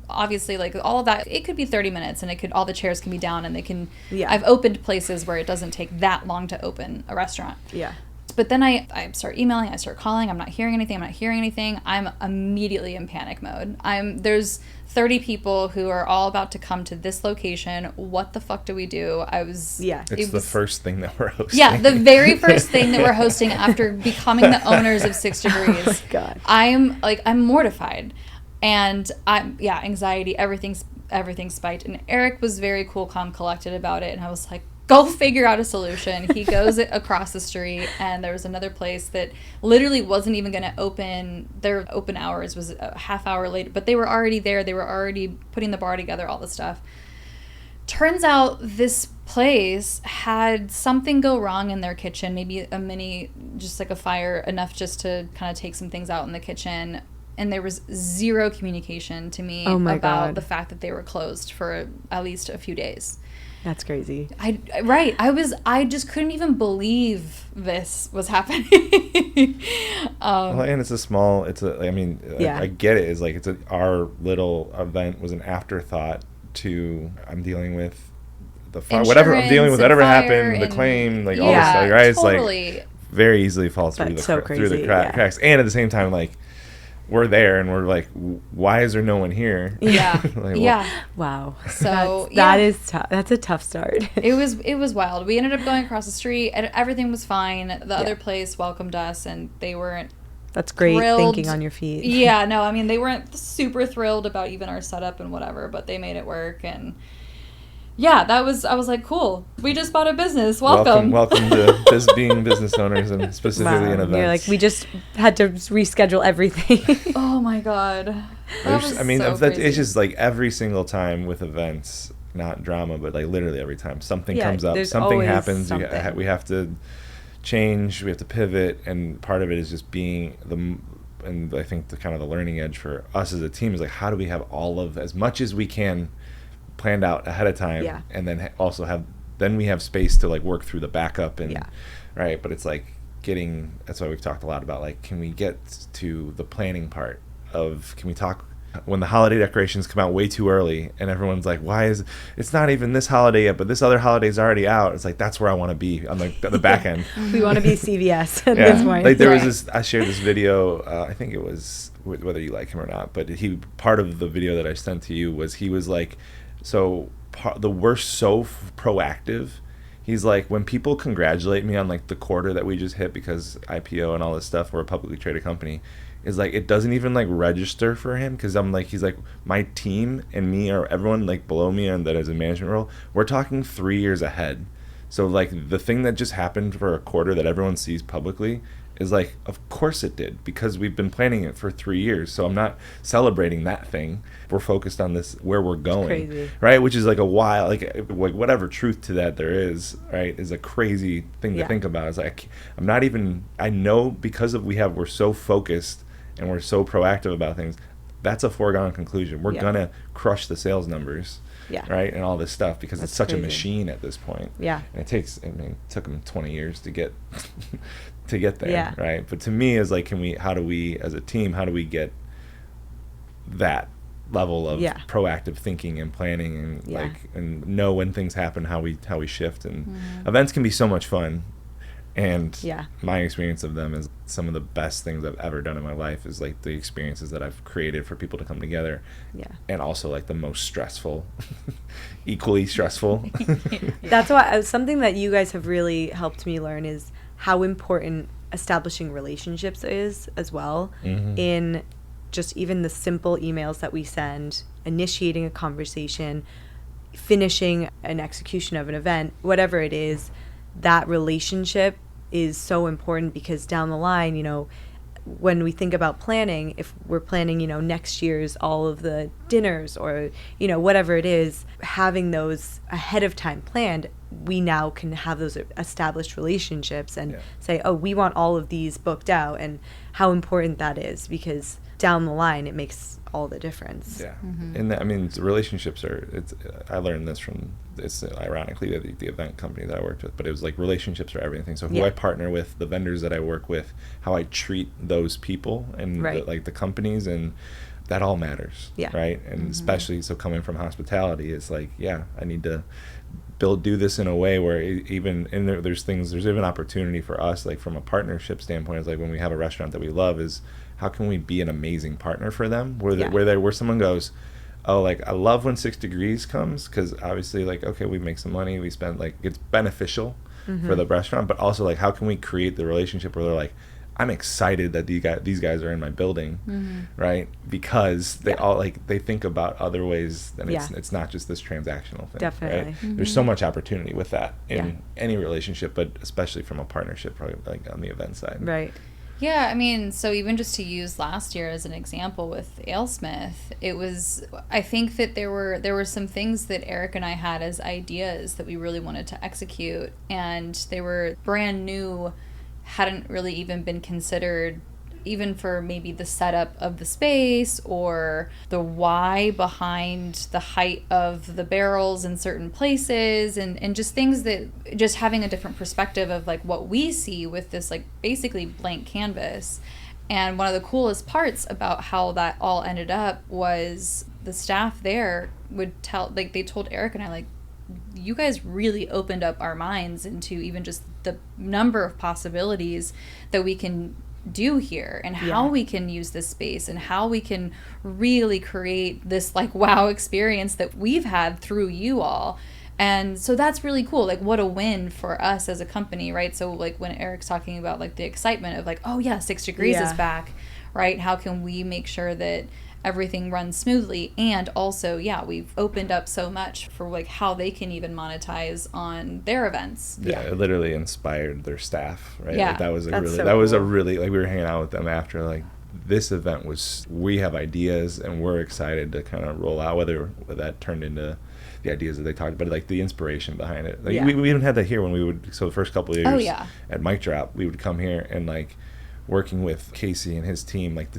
obviously, like, all of that, it could be 30 minutes, and all the chairs can be down, and they can, I've opened places where it doesn't take that long to open a restaurant. Yeah. But then I start emailing, I start calling, I'm not hearing anything. I'm immediately in panic mode. There's 30 people who are all about to come to this location. What the fuck do we do? It's the first thing that we're hosting. Yeah, the very first thing that we're hosting after becoming the owners of 6 Degrees. Oh my God. I'm mortified. And anxiety, everything spiked. And Eric was very cool, calm, collected about it. And I was like, go figure out a solution. He goes across the street, and there was another place that literally wasn't even going to open. Their open hours was a half hour later, but they were already there. They were already putting the bar together, all this stuff. Turns out this place had something go wrong in their kitchen, maybe just like a fire, enough just to kind of take some things out in the kitchen. And there was zero communication to me about the fact that they were closed for at least a few days. That's crazy. I just couldn't even believe this was happening. And I get it. It's like our little event was an afterthought to I'm dealing with the fire, whatever I'm dealing with, whatever happened, the claim, like all this stuff, right? It's totally. Like very easily falls through the cracks. And at the same time, like we're there and we're like, why is there no one here? Yeah. Like, well, Yeah. Wow. So that is tough. That's a tough start. It was wild. We ended up going across the street and everything was fine. The other place welcomed us and they weren't That's great thrilled. thinking on your feet. Yeah, no, I mean, they weren't super thrilled about even our setup and whatever, but they made it work. And yeah, I was like, cool. We just bought a business. Welcome. Welcome to being business owners and specifically in events. You're like, we just had to reschedule everything. Oh my God. It's just like every single time with events, not drama, but like literally every time something comes up, something happens, something. we have to change, we have to pivot, and part of it is just being and I think the kind of the learning edge for us as a team is like, how do we have all of as much as we can planned out ahead of time, and then also then we have space to like work through the backup and right. But it's like that's why we've talked a lot about like, can we get to the planning part of, can we talk when the holiday decorations come out way too early and everyone's like, it's not even this holiday yet, but this other holiday's already out. It's like, that's where I want to be on the back end. We want to be CVS at this point. Like there was I shared this video, I think it was, whether you like him or not, but part of the video that I sent to you was, he was like, we're so proactive. He's like, when people congratulate me on like the quarter that we just hit because IPO and all this stuff, we're a publicly traded company, is like, it doesn't even like register for him, because he's like, my team and me, or everyone like below me and that has a management role, we're talking 3 years ahead. So like the thing that just happened for a quarter that everyone sees publicly is like, of course it did, because we've been planning it for 3 years. So I'm not celebrating that thing. We're focused on this, where we're going. Crazy. Right? Which is like a wild, like whatever truth to that there is, right, is a crazy thing to think about. It's like, I know, because we're so focused and we're so proactive about things, that's a foregone conclusion. We're gonna crush the sales numbers. Yeah. Right. And all this stuff, because it's such a machine at this point. Yeah. And it took them 20 years to get there. Yeah. Right. But to me, is like, how do we as a team, how do we get that level of proactive thinking and planning and and know when things happen, how we shift, and events can be so much fun. And my experience of them is some of the best things I've ever done in my life, is like the experiences that I've created for people to come together. Yeah. And also like the most stressful, equally stressful. That's why something that you guys have really helped me learn is how important establishing relationships is as well, in just even the simple emails that we send, initiating a conversation, finishing an execution of an event, whatever it is. That relationship is so important, because down the line, when we think about planning, if we're planning, next year's all of the dinners or, whatever it is, having those ahead of time planned, we now can have those established relationships and say, oh, we want all of these booked out, and how important that is, because down the line it makes all the difference. Yeah. And relationships I learned this from, it's ironically the event company that I worked with, but it was like, relationships are everything. So who I partner with, the vendors that I work with, how I treat those people and the companies, and that all matters. Yeah. Right. And especially coming from hospitality, it's like, I need to do this in a way where there's even opportunity for us, like from a partnership standpoint. It's like, when we have a restaurant that we love, is how can we be an amazing partner for them, where someone goes, oh, like, I love when 6 Degrees comes, because obviously, like, okay, we make some money, we spend, like, it's beneficial for the restaurant, but also, like, how can we create the relationship where they're like, I'm excited that these guys are in my building, right? Because they all, like, they think about other ways, and it's not just this transactional thing. Definitely. Right? There's so much opportunity with that in any relationship, but especially from a partnership, probably like on the event side. Right. Yeah, so even just to use last year as an example with AleSmith, I think that there were some things that Eric and I had as ideas that we really wanted to execute, and they were brand new, hadn't really even been considered, even for maybe the setup of the space or the why behind the height of the barrels in certain places, and just things that, just having a different perspective of like what we see with this like basically blank canvas. And one of the coolest parts about how that all ended up was the staff there would they told Eric and I, like, you guys really opened up our minds into even just the number of possibilities that we can do here and how we can use this space and how we can really create this like wow experience that we've had through you all. And so that's really cool. Like, what a win for us as a company, right? So like when Eric's talking about like the excitement of like, oh yeah, 6 Degrees is back, right? How can we make sure that everything runs smoothly? And also, we've opened up so much for like how they can even monetize on their events. It literally inspired their staff, right? Yeah. Like that was That's a really like we were hanging out with them after like this event was, we have ideas and we're excited to kind of roll out, whether that turned into the ideas that they talked about, like the inspiration behind it. Like we even had that here when we would, so the first couple of years at Mic Drop, we would come here and like working with Casey and his team, like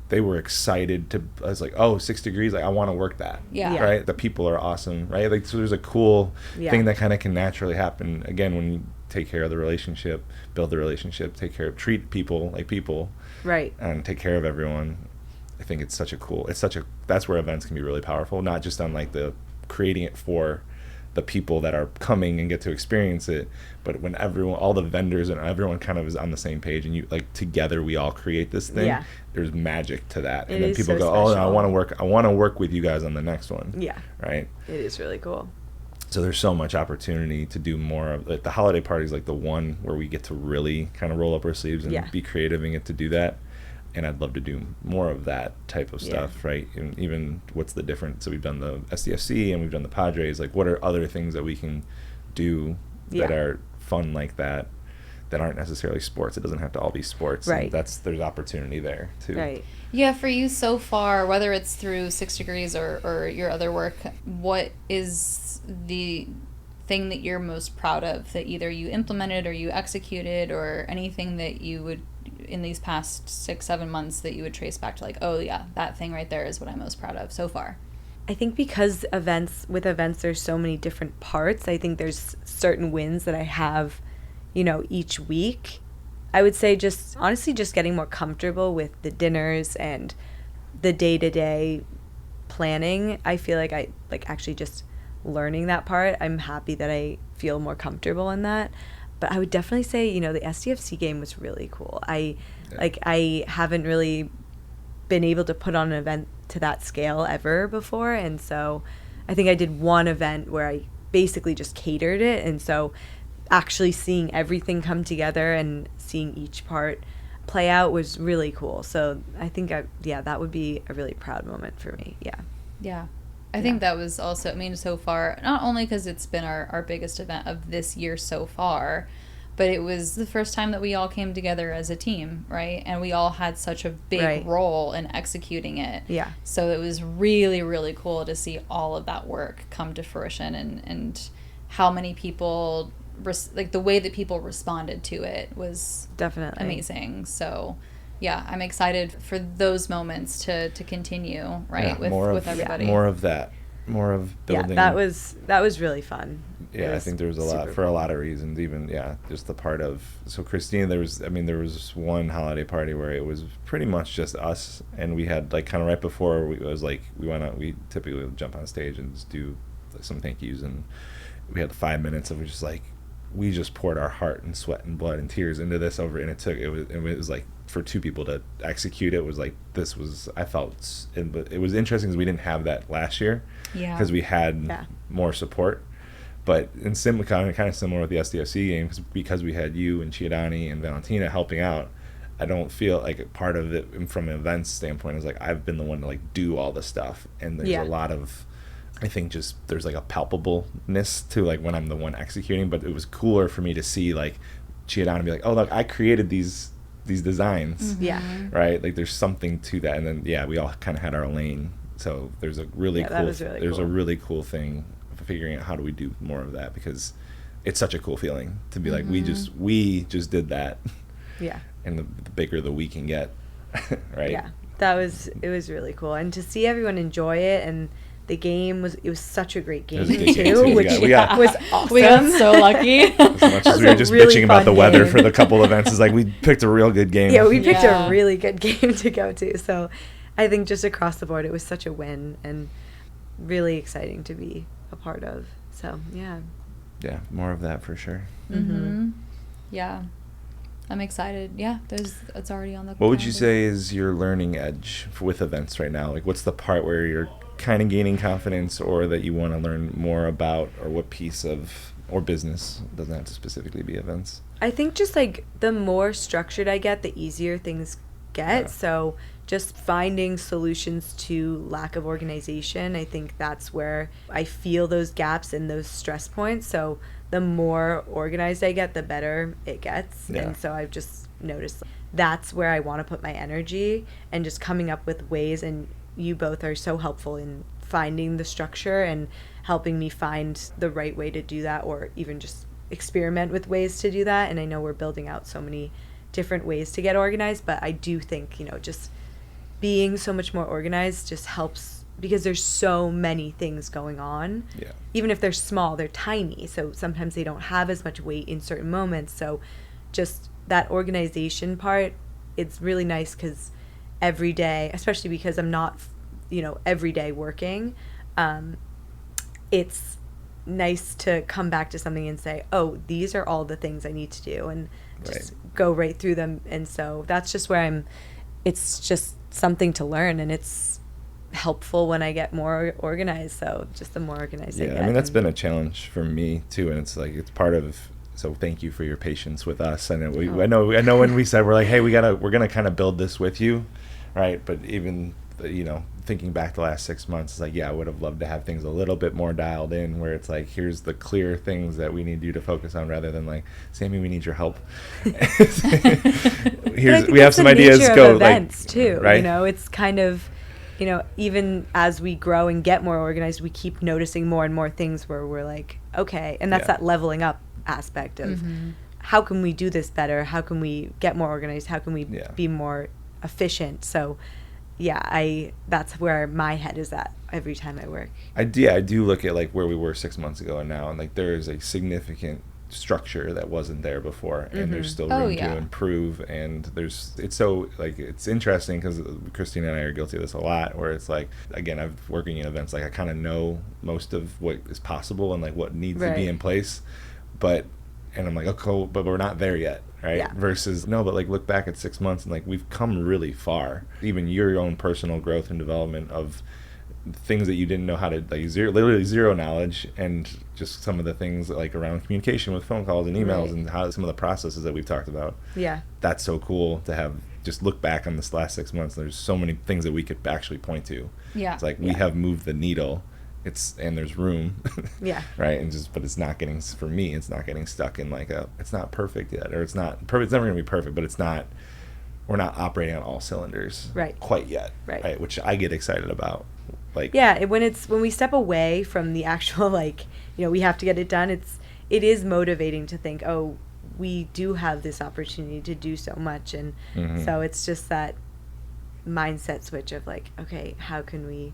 they were excited to, I was like, oh, 6 Degrees, like I want to work that. Right? The people are awesome, right? Like, so there's a cool thing that kind of can naturally happen, again, when you take care of the relationship, build the relationship, treat people like people. Right. And take care of everyone. I think it's that's where events can be really powerful, not just on like the creating it for the people that are coming and get to experience it, but when everyone, all the vendors and everyone kind of is on the same page and you like together we all create this thing, there's magic to that. And then people go, oh, I want to work with you guys on the next one. Right. It is really cool. So there's so much opportunity to do more of like the holiday parties, like the one where we get to really kind of roll up our sleeves and be creative and get to do that. And I'd love to do more of that type of stuff, right? And even what's the difference? So we've done the SDFC and we've done the Padres. Like, what are other things that we can do that are fun like that aren't necessarily sports? It doesn't have to all be sports. Right. And there's opportunity there, too. Right. Yeah, for you so far, whether it's through 6 Degrees or your other work, what is the thing that you're most proud of that either you implemented or you executed, or anything that you would in these past 6-7 months that you would trace back to like, oh yeah, that thing right there is what I'm most proud of so far? I think because with events there's so many different parts, I think there's certain wins that I have, each week. I would say just honestly just getting more comfortable with the dinners and the day-to-day planning. I feel like I actually just learning that part. I'm happy that I feel more comfortable in that. But I would definitely say, the SDFC game was really cool. I haven't really been able to put on an event to that scale ever before. And so I think I did one event where I basically just catered it. And so actually seeing everything come together and seeing each part play out was really cool. So I think, that would be a really proud moment for me. Yeah. I think that was also, so far, not only because it's been our biggest event of this year so far, but it was the first time that we all came together as a team, right? And we all had such a big role in executing it. Yeah. So it was really, really cool to see all of that work come to fruition and how many people, the way that people responded to it was definitely amazing. So yeah, I'm excited for those moments to continue, right, with everybody. More of that. More of building. Yeah, that was really fun. Yeah, I think there was a lot for a lot of reasons. Even just the part of, so Christine, there was one holiday party where it was pretty much just us, and we had like kind of right before we typically would jump on stage and just do some thank yous, and we had 5 minutes of just like we just poured our heart and sweat and blood and tears into this and it was like for two people to execute it was like, I felt it was interesting because we didn't have that last year because we had more support, but in kind of similar with the SDFC game because we had you and Chiadani and Valentina helping out. I don't feel like part of it from an events standpoint is like I've been the one to like do all the stuff, and there's a lot of, I think just there's like a palpableness to like when I'm the one executing, but it was cooler for me to see like Chiadani be like, oh look, I created these designs. Right, like there's something to that. And then we all kind of had our lane, so there's a really cool a really cool thing for figuring out how do we do more of that, because it's such a cool feeling to be like we just did that. And the bigger the we can get. Right. It was really cool, and to see everyone enjoy it, and the game was such a great game too, which was awesome. We got so lucky. As much as we were just bitching about the weather for the couple events, is like we picked a real good game. Yeah, we picked a really good game to go to. So I think just across the board, it was such a win and really exciting to be a part of. So yeah, more of that for sure. Yeah. I'm excited. Yeah, it's already on the What would you calendar. say is your learning edge with events right now? Like, what's the part where you're kind of gaining confidence, or that you want to learn more about, or what piece of, or business, doesn't have to specifically be events? I think just like the more structured I get, the easier things get. Yeah. So just finding solutions to lack of organization, I think that's where I feel those gaps and those stress points. So the more organized I get, the better it gets. Yeah. And so I've just noticed that's where I want to put my energy, and just coming up with ways. And you both are so helpful in finding the structure and helping me find the right way to do that, or even just experiment with ways to do that. And I know we're building out so many different ways to get organized, but I do think, just being so much more organized just helps, because there's so many things going on. Yeah. Even if they're small, they're tiny, so sometimes they don't have as much weight in certain moments. So just that organization part, it's really nice, because every day, especially because I'm not every day working, it's nice to come back to something and say, oh, these are all the things I need to do, and just go right through them. And so that's just where it's just something to learn, and it's helpful when I get more organized. So just the more organized I get. I mean, that's been a challenge for me too, and it's like, it's part of, so thank you for your patience with us. I know when we said, we're like, hey, we're gonna kind of build this with you, right? But even thinking back the last 6 months, it's like, yeah, I would have loved to have things a little bit more dialed in, where it's like, here's the clear things that we need you to focus on, rather than like, Sammy, we need your help. We have some ideas. Go events too, right? It's kind of, even as we grow and get more organized, we keep noticing more and more things where we're like, okay, and that's that leveling up aspect of how can we do this better? How can we get more organized? How can we be more efficient? So that's where my head is at every time I work. I do look at like where we were 6 months ago and now, and like there is a significant structure that wasn't there before, and there's still room to improve. And it's interesting, because Christine and I are guilty of this a lot, where it's like, again, I've working in events, like I kind of know most of what is possible and like what needs to be in place, and I'm like, okay, but we're not there yet, right? Yeah. Versus, no, but like look back at 6 months and like we've come really far. Even your own personal growth and development of things that you didn't know how to, like literally zero knowledge, and just some of the things like around communication with phone calls and emails, and how some of the processes that we've talked about. Yeah. That's so cool to have, just look back on this last 6 months. There's so many things that we could actually point to. Yeah. It's like we have moved the needle. And there's room. Yeah. Right. And but it's not getting, for me, it's not getting stuck in like it's not perfect yet, or it's not perfect. It's never going to be perfect, but we're not operating on all cylinders quite yet. Right. Which I get excited about. Like, yeah. When we step away from the actual, we have to get it done. It is motivating to think, oh, we do have this opportunity to do so much. And so it's just that mindset switch of like, okay, how can we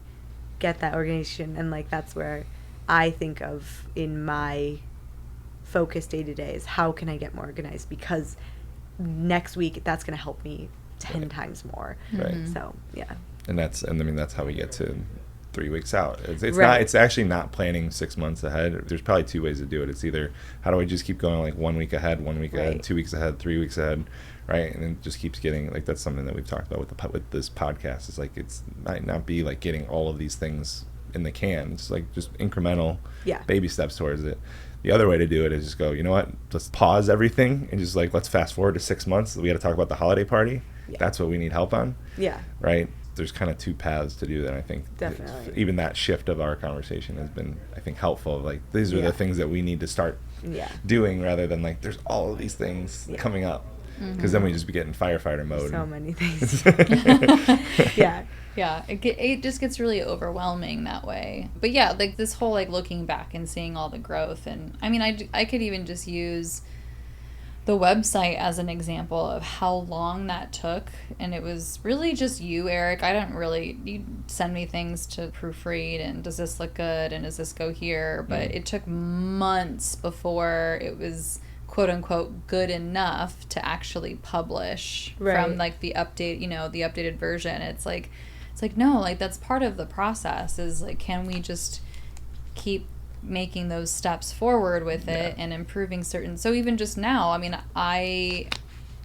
get that organization? And like that's where I think of in my focus day to day is, how can I get more organized, because next week that's going to help me 10 times more. Right. So and that's how we get to 3 weeks out. It's actually not planning 6 months ahead. There's probably two ways to do it. It's either, how do I just keep going like 1 week ahead, 1 week ahead, 2 weeks ahead, 3 weeks ahead, right? And it just keeps getting, like, that's something that we've talked about with this podcast. It's like, it's might not be like getting all of these things in the can. It's like just incremental baby steps towards it. The other way to do it is just go, you know what, let's pause everything and just like, let's fast forward to 6 months. We got to talk about the holiday party. That's what we need help on. Yeah. Right? There's kind of two paths to do that. I think definitely even that shift of our conversation has been, I think, helpful. Like, these are the things that we need to start doing, rather than like, there's all of these things coming up. Because then we just be getting firefighter mode. So many things. Yeah, it just gets really overwhelming that way. But yeah, like this whole like looking back and seeing all the growth. And I mean, I could even just use the website as an example of how long that took. And it was really just you, Eric. You send me things to proofread, and does this look good, and does this go here? But it took months before it was quote unquote good enough to actually publish from like the update, the updated version. It's like no, like that's part of the process, is like, can we just keep making those steps forward with it and improving certain. So even just now, I mean,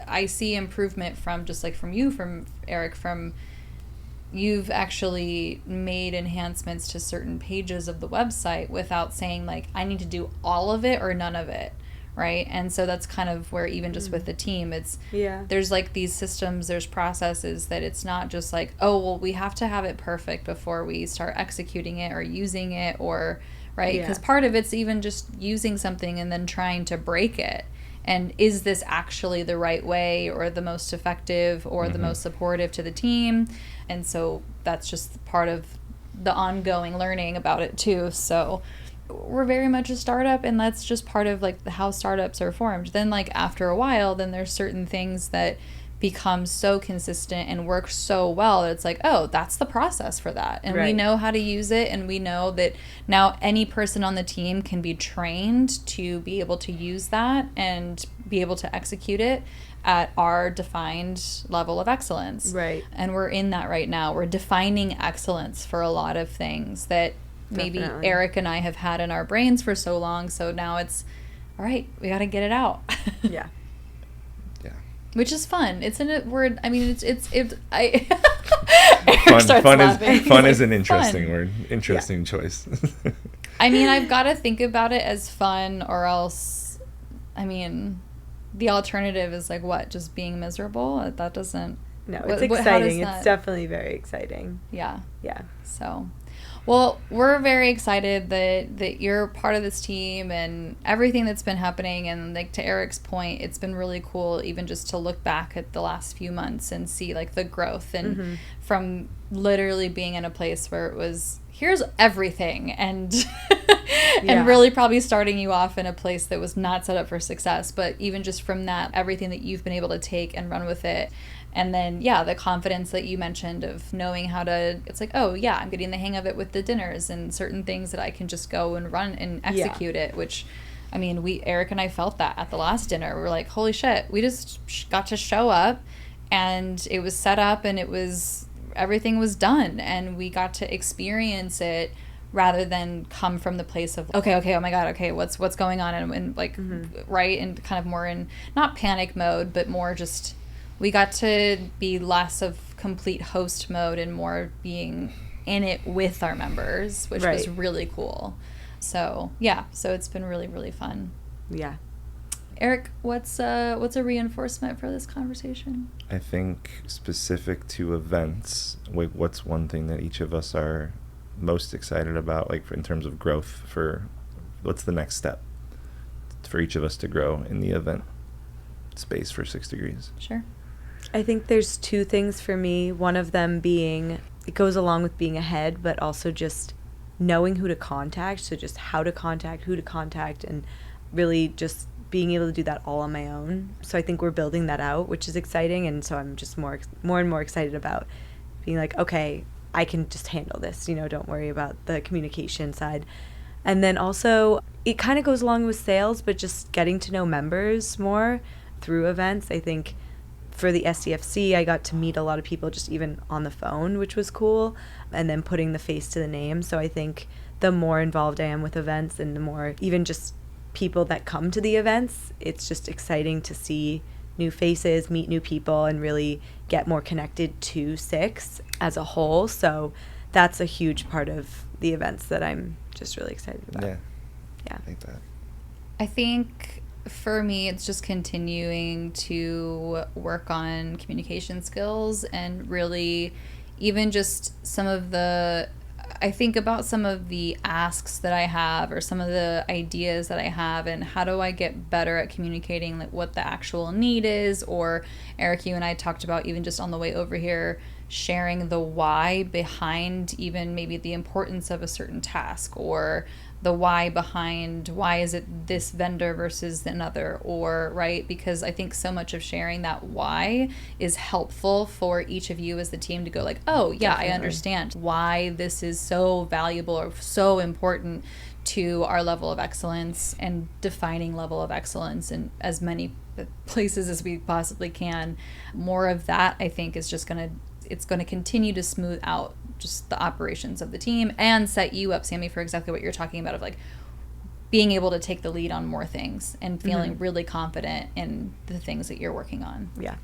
I see improvement from just like from you, from Eric, from you've actually made enhancements to certain pages of the website without saying like, I need to do all of it or none of it. Right. And so that's kind of where even just with the team, it's there's like these systems, there's processes that it's not just like, oh, well, we have to have it perfect before we start executing it or using it or right. Because part of it's even just using something and then trying to break it. And is this actually the right way or the most effective or the most supportive to the team? And so that's just part of the ongoing learning about it too. So we're very much a startup, and that's just part of like how startups are formed. Then like after a while, then there's certain things that become so consistent and work so well that it's like, oh, that's the process for that. And we know how to use it, and we know that now any person on the team can be trained to be able to use that and be able to execute it at our defined level of excellence. Right. And we're in that right now. We're defining excellence for a lot of things that maybe Eric and I have had in our brains for so long. So now it's, all right, we got to get it out. Yeah. Which is fun. It's in a word. I mean, fun is an interesting word. Interesting choice. I mean, I've got to think about it as fun, or else, I mean, the alternative is like what? Just being miserable? That doesn't. No, it's exciting. It's definitely very exciting. Yeah. So. Well, we're very excited that you're part of this team and everything that's been happening. And like to Eric's point, it's been really cool even just to look back at the last few months and see like the growth and from literally being in a place where it was, here's everything, and and really probably starting you off in a place that was not set up for success. But even just from that, everything that you've been able to take and run with it. And then, the confidence that you mentioned of knowing how to, it's like, oh, yeah, I'm getting the hang of it with the dinners and certain things that I can just go and run and execute it, which, I mean, Eric and I felt that at the last dinner. We were like, holy shit, we just got to show up and it was set up and everything was done and we got to experience it rather than come from the place of, okay, oh my God, okay, what's going on? And like, right, and kind of more in, not panic mode, but more just... We got to be less of complete host mode and more being in it with our members, which was really cool. So, so it's been really, really fun. Yeah. Eric, what's a reinforcement for this conversation? I think specific to events, what's one thing that each of us are most excited about, like in terms of growth, for what's the next step for each of us to grow in the event space for 6 Degrees? Sure. I think there's two things for me. One of them being, it goes along with being ahead, but also just knowing who to contact. So just how to contact, who to contact, and really just being able to do that all on my own. So I think we're building that out, which is exciting. And so I'm just more and more excited about being like, okay, I can just handle this, don't worry about the communication side. And then also it kind of goes along with sales, but just getting to know members more through events. I think for the SDFC, I got to meet a lot of people just even on the phone, which was cool, and then putting the face to the name. So I think the more involved I am with events and the more even just people that come to the events, it's just exciting to see new faces, meet new people, and really get more connected to Six as a whole. So that's a huge part of the events that I'm just really excited about. Yeah. I think for me, it's just continuing to work on communication skills and really even just I think about some of the asks that I have or some of the ideas that I have and how do I get better at communicating like what the actual need is. Or Eric, you and I talked about even just on the way over here, sharing the why behind even maybe the importance of a certain task, or the why behind why is it this vendor versus another, or right, because I think so much of sharing that why is helpful for each of you as the team to go like, oh yeah, definitely. I understand why this is so valuable or so important to our level of excellence, and defining level of excellence in as many places as we possibly can. More of that, I think, is just it's going to continue to smooth out just the operations of the team and set you up, Sami, for exactly what you're talking about of like, being able to take the lead on more things and feeling really confident in the things that you're working on. Yeah.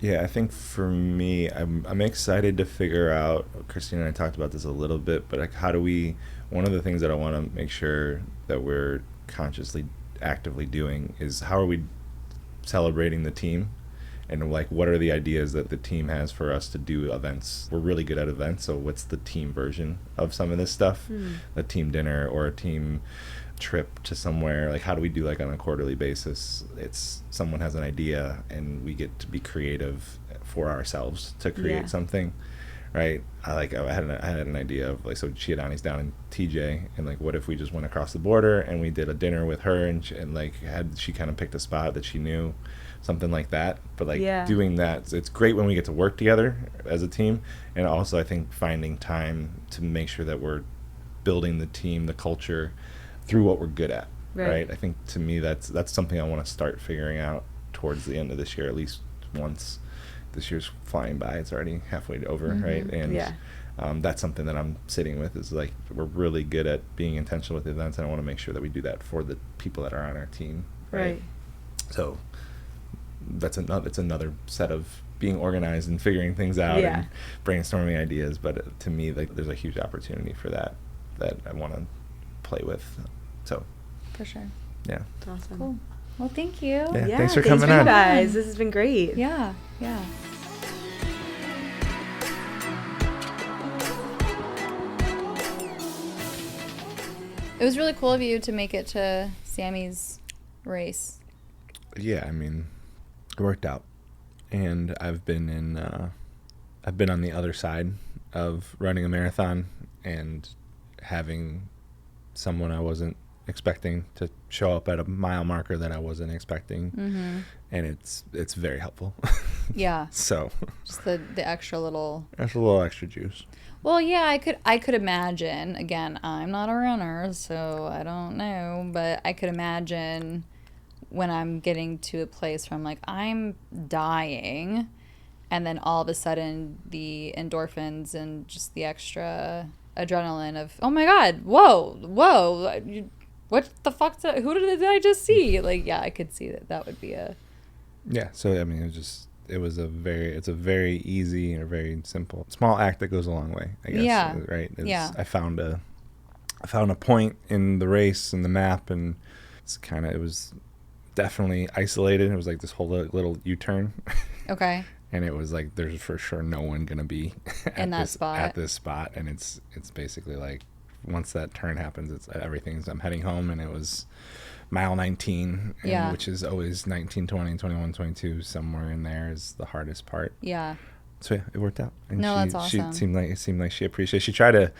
Yeah, I think for me, I'm excited to figure out, Christine and I talked about this a little bit, but like one of the things that I want to make sure that we're consciously, actively doing is how are we celebrating the team, and like what are the ideas that the team has for us to do events. We're really good at events, so what's the team version of some of this stuff? A team dinner or a team trip to somewhere. Like how do we do like on a quarterly basis? It's someone has an idea and we get to be creative for ourselves to create something, right? I had an idea of like, so Chiadani's down in TJ, and like what if we just went across the border and we did a dinner with her, and she kind of picked a spot that she knew, something like that. But like doing that, it's great when we get to work together as a team, and also I think finding time to make sure that we're building the team, the culture, through what we're good at, right? I think to me that's something I want to start figuring out towards the end of this year, at least once. This year's flying by, it's already halfway over, right? And that's something that I'm sitting with, is like we're really good at being intentional with events, and I want to make sure that we do that for the people that are on our team, right? So it's another set of being organized and figuring things out and brainstorming ideas, but to me, like there's a huge opportunity for that I want to play with. So for sure. Yeah. Awesome. Cool. Well, thank you. Yeah, thanks for coming on. Guys. This has been great. Yeah. It was really cool of you to make it to Sami's race. Yeah, I mean, it worked out. And I've been on the other side of running a marathon and having someone I wasn't expecting to show up at a mile marker that I wasn't expecting, and it's very helpful. Yeah. So just the extra little. That's a little extra juice. Well, yeah, I could imagine. Again, I'm not a runner, so I don't know, but I could imagine when I'm getting to a place where I'm like, I'm dying, and then all of a sudden the endorphins and just the extra adrenaline of, oh my God, whoa, what the fuck, who did I just see? Like, yeah, I could see that would be a... Yeah, so I mean, it's a very easy and a very simple, small act that goes a long way, I guess. Yeah. Right? Yeah. I found a point in the race and the map, and it was definitely isolated. It was like this whole little U-turn. Okay. And it was like, there's for sure no one going to be at this spot. And it's basically like, once that turn happens, I'm heading home, and it was mile 19, which is always 19, 20, 21, 22, somewhere in there is the hardest part. Yeah. So yeah, it worked out. And that's awesome. It seemed like she appreciated.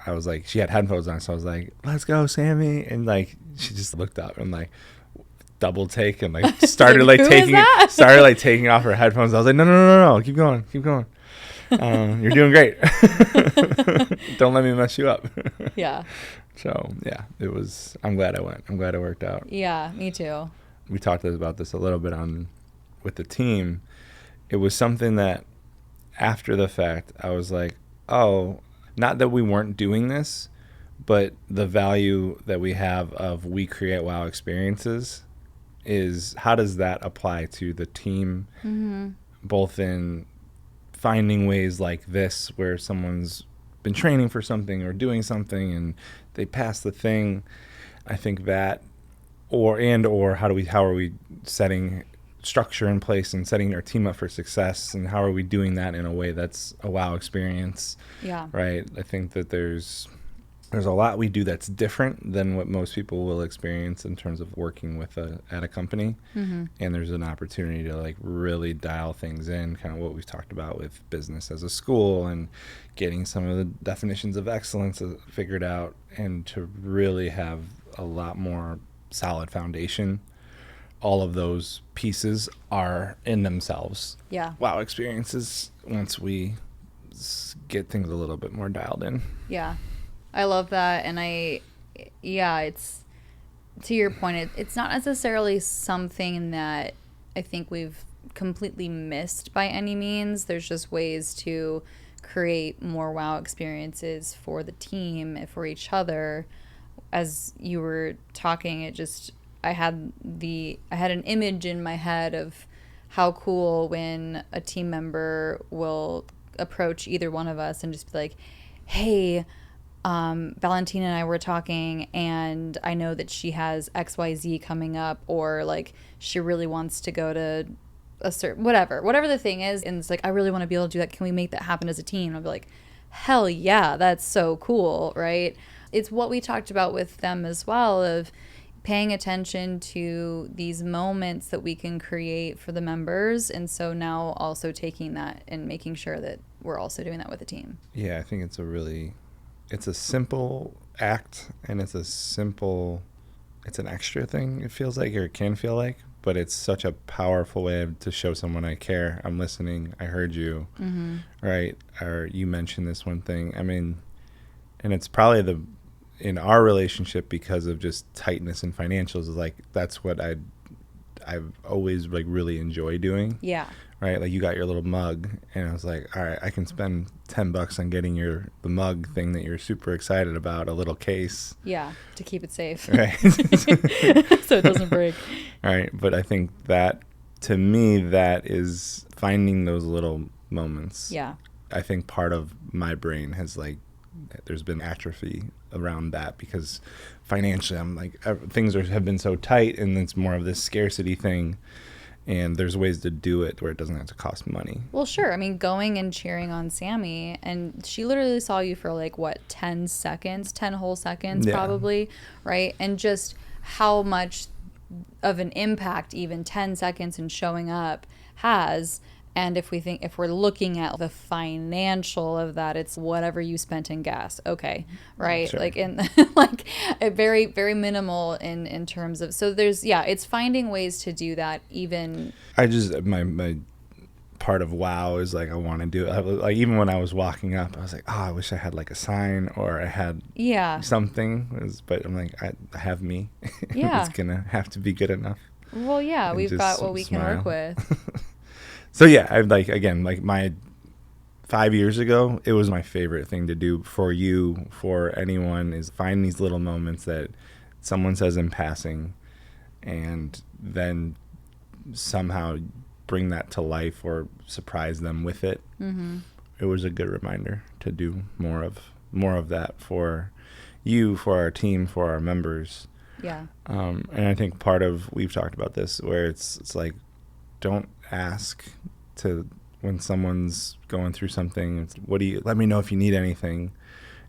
I was like, she had headphones on, so I was like, "Let's go, Sami!" And like, she just looked up and like double take and like started like taking off her headphones. I was like, no, keep going. You're doing great. Don't let me mess you up. Yeah. So yeah, I'm glad I went. I'm glad it worked out. Yeah, me too. We talked about this a little bit with the team. It was something that after the fact, I was like, oh, not that we weren't doing this, but the value that we have of we create wow experiences is, how does that apply to the team, both in finding ways like this where someone's been training for something or doing something and they pass the thing. I think that, or how are we setting structure in place and setting our team up for success, and how are we doing that in a way that's a wow experience? Yeah. Right. I think that there's a lot we do that's different than what most people will experience in terms of working at a company. And there's an opportunity to like really dial things in, kind of what we've talked about with business as a school and getting some of the definitions of excellence figured out, and to really have a lot more solid foundation. All of those pieces are in themselves wow experiences once we get things a little bit more dialed in. Yeah. I love that. And it's to your point, it's not necessarily something that I think we've completely missed by any means. There's just ways to create more wow experiences for the team, for each other, as you were talking, I had an image in my head of how cool when a team member will approach either one of us and just be like, hey, Valentina and I were talking, and I know that she has XYZ coming up, or like she really wants to go to a certain whatever the thing is, and it's like, I really want to be able to do that. Can we make that happen as a team? And I'll be like, hell yeah, that's so cool, right? It's what we talked about with them as well, of paying attention to these moments that we can create for the members, and so now also taking that and making sure that we're also doing that with the team. Yeah, I think it's a simple act, and it's an extra thing, it feels like, or it can feel like, but it's such a powerful way to show someone I care, I'm listening, I heard you, right? Or you mentioned this one thing. I mean, and it's probably in our relationship, because of just tightness and financials, is like, that's what I've always like really enjoyed doing. Yeah. Right, like you got your little mug, and I was like, all right, I can spend $10 on getting the mug thing that you're super excited about, a little case. Yeah, to keep it safe. Right. So it doesn't break. All right, but I think that, to me, that is finding those little moments. Yeah. I think part of my brain has like, there's been atrophy around that, because financially I'm like, things have been so tight, and it's more of this scarcity thing. And there's ways to do it where it doesn't have to cost money. Well, sure. I mean, going and cheering on Sami, and she literally saw you for like, what, 10 seconds, 10 whole seconds, probably, right? And just how much of an impact even 10 seconds in showing up has. And if we're looking at the financial of that, it's whatever you spent in gas. Okay. Right. Sure. Like like a very, very minimal in terms of, so it's finding ways to do that. Even my part of wow is like, I want to do it. Like, even when I was walking up, I was like, oh, I wish I had like a sign, or I had something, but I'm like, I have me. Yeah. It's going to have to be good enough. Well, yeah, we've got what we can work with. So yeah, I like my 5 years ago, it was my favorite thing to do for you, for anyone, is find these little moments that someone says in passing, and then somehow bring that to life or surprise them with it. Mm-hmm. It was a good reminder to do more of that for you, for our team, for our members. Yeah. And I think we've talked about this, where it's like, don't ask when someone's going through something, let me know if you need anything.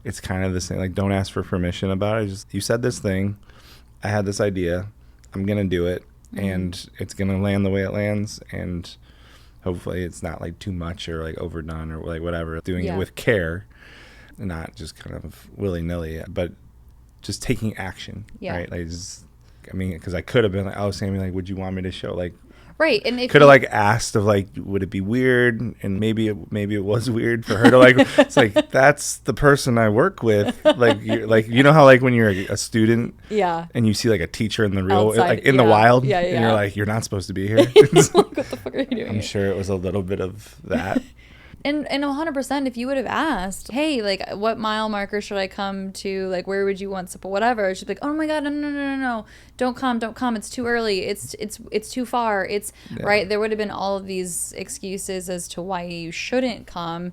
It's kind of the same, like, don't ask for permission about it. Just, you said this thing, I had this idea, I'm going to do it, and it's going to land the way it lands, and hopefully it's not like too much or like overdone or like whatever. Doing it with care, not just kind of willy-nilly, but just taking action, right? Like, because I could have been like, oh, Sami, like, would you want me to show, like, right, and if could have like asked of like, would it be weird? And maybe it was weird for her to like. It's like, that's the person I work with. Like, you know how like when you're a student, and you see like a teacher in the real, outside, like in the wild, and you're like, you're not supposed to be here. What the fuck are you doing? I'm sure it was a little bit of that. And 100%, if you would have asked, hey, like, what mile marker should I come to? Like, where would you want support? Whatever. She'd be like, oh my God, no. Don't come. It's too early. It's too far. It's right. There would have been all of these excuses as to why you shouldn't come.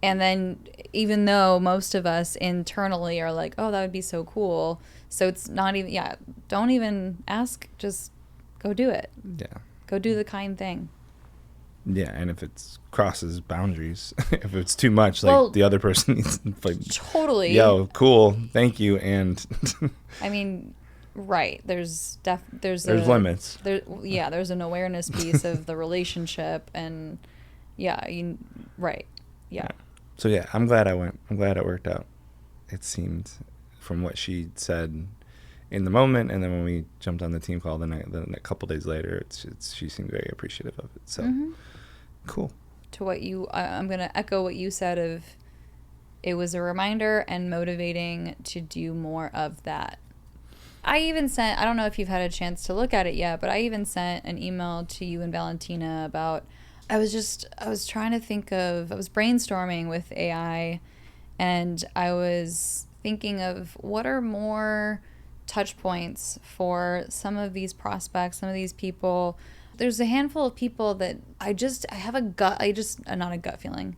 And then, even though most of us internally are like, oh, that would be so cool. So it's not even, don't even ask. Just go do it. Yeah. Go do the kind thing. Yeah, and if it crosses boundaries, if it's too much, like, the other person needs to, like, totally. Yo, cool, thank you, and I mean, right? There's limits. There's an awareness piece of the relationship, and right. So yeah, I'm glad I went. I'm glad it worked out. It seemed, from what she said in the moment, and then when we jumped on the team call the couple days later, she seemed very appreciative of it. So cool. To what I'm going to echo what you said of, it was a reminder and motivating to do more of that. I even sent, I don't know if you've had a chance to look at it yet, but I even sent an email to you and Valentina about, I was brainstorming with AI, and I was thinking of what are more touch points for some of these prospects, some of these people. There's a handful of people that I have a gut, not a gut feeling.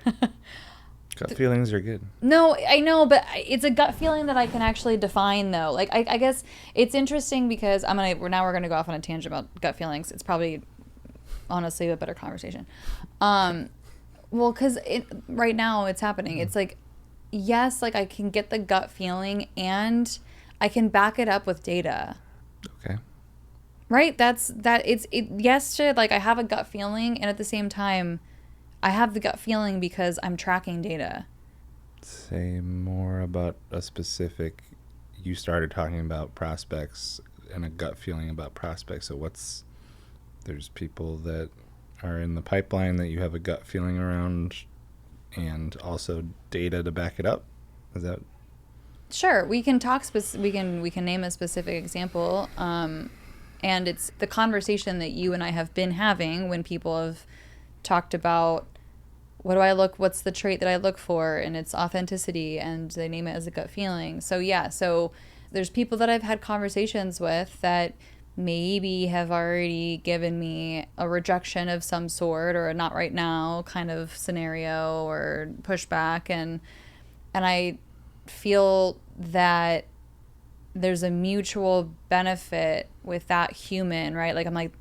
Gut feelings are good. No, I know, but it's a gut feeling that I can actually define, though. Like, I guess it's interesting because we're gonna go off on a tangent about gut feelings. It's probably, honestly, a better conversation. Well, because right now it's happening. It's like, yes, like I can get the gut feeling and I can back it up with data. Okay. Right? Yes, to like I have a gut feeling, and at the same time, I have the gut feeling because I'm tracking data. Say more about a specific. You started talking about prospects and a gut feeling about prospects. So there's people that are in the pipeline that you have a gut feeling around, and also data to back it up. Is that? Sure, we can talk. We can name a specific example. And it's the conversation that you and I have been having when people have talked about what's the trait that I look for, and it's authenticity, and they name it as a gut feeling. So yeah, so there's people that I've had conversations with that maybe have already given me a rejection of some sort, or a not right now kind of scenario, or pushback, and I feel that there's a mutual benefit with that human, right? Like I'm like,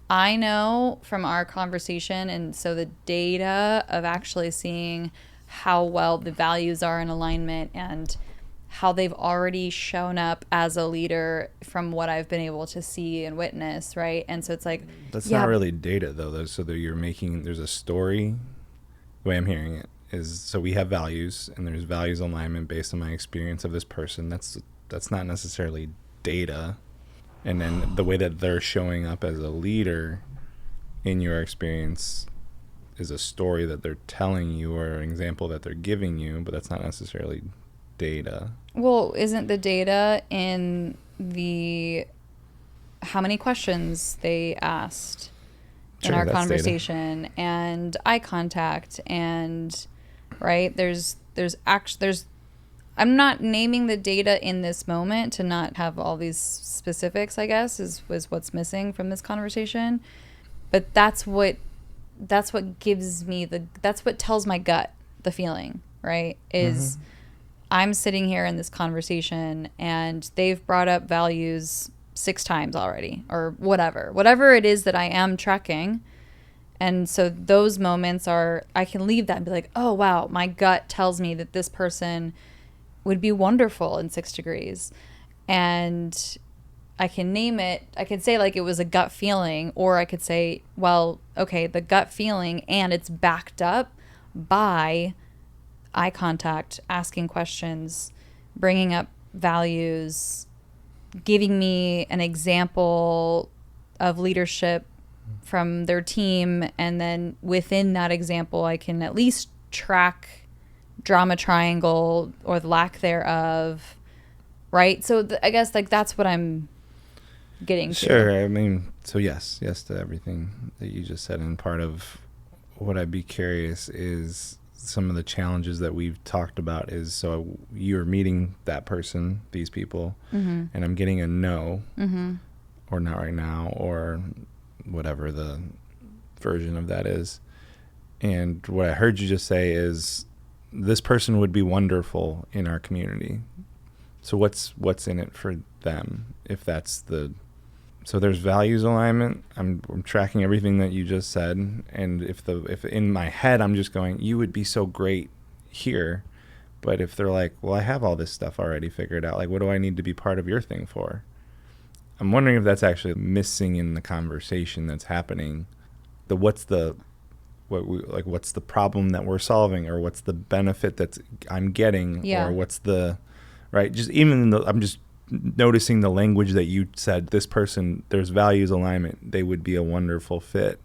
I know from our conversation, and so the data of actually seeing how well the values are in alignment and how they've already shown up as a leader from what I've been able to see and witness, right? And so it's like, that's not really data though. So that there's a story. The way I'm hearing it is, so we have values, and there's values alignment based on my experience of this person. That's not necessarily data. And then the way that they're showing up as a leader in your experience is a story that they're telling you, or an example that they're giving you, but that's not necessarily data. Well, isn't the data in the how many questions they asked in our conversation, data, and eye contact, and right? There's I'm not naming the data in this moment to not have all these specifics, I guess, was what's missing from this conversation. But that's what gives me that's what tells my gut the feeling, right? Is I'm sitting here in this conversation and they've brought up values 6 times already, or whatever it is that I am tracking. And so those moments I can leave that and be like, oh, wow, my gut tells me that this person would be wonderful in 6 degrees. And I can name it. I could say like it was a gut feeling, or I could say, well, okay, the gut feeling, and it's backed up by eye contact, asking questions, bringing up values, giving me an example of leadership from their team. And then within that example, I can at least track drama triangle or the lack thereof, right? So I guess like that's what I'm getting to. Sure. I mean, so yes to everything that you just said. And part of what I'd be curious is some of the challenges that we've talked about is, so you're meeting that person, these people, and I'm getting a no, or not right now, or whatever the version of that is. And what I heard you just say is, this person would be wonderful in our community. So what's in it for them? If that's so there's values alignment. I'm tracking everything that you just said, and if in my head I'm just going, you would be so great here, but if they're like, well, I have all this stuff already figured out, like, what do I need to be part of your thing for? I'm wondering if that's actually missing in the conversation that's happening. What's the problem that we're solving, or what's the benefit that I'm getting, or what's the right? Just even though I'm just noticing the language that you said, this person, there's values alignment, they would be a wonderful fit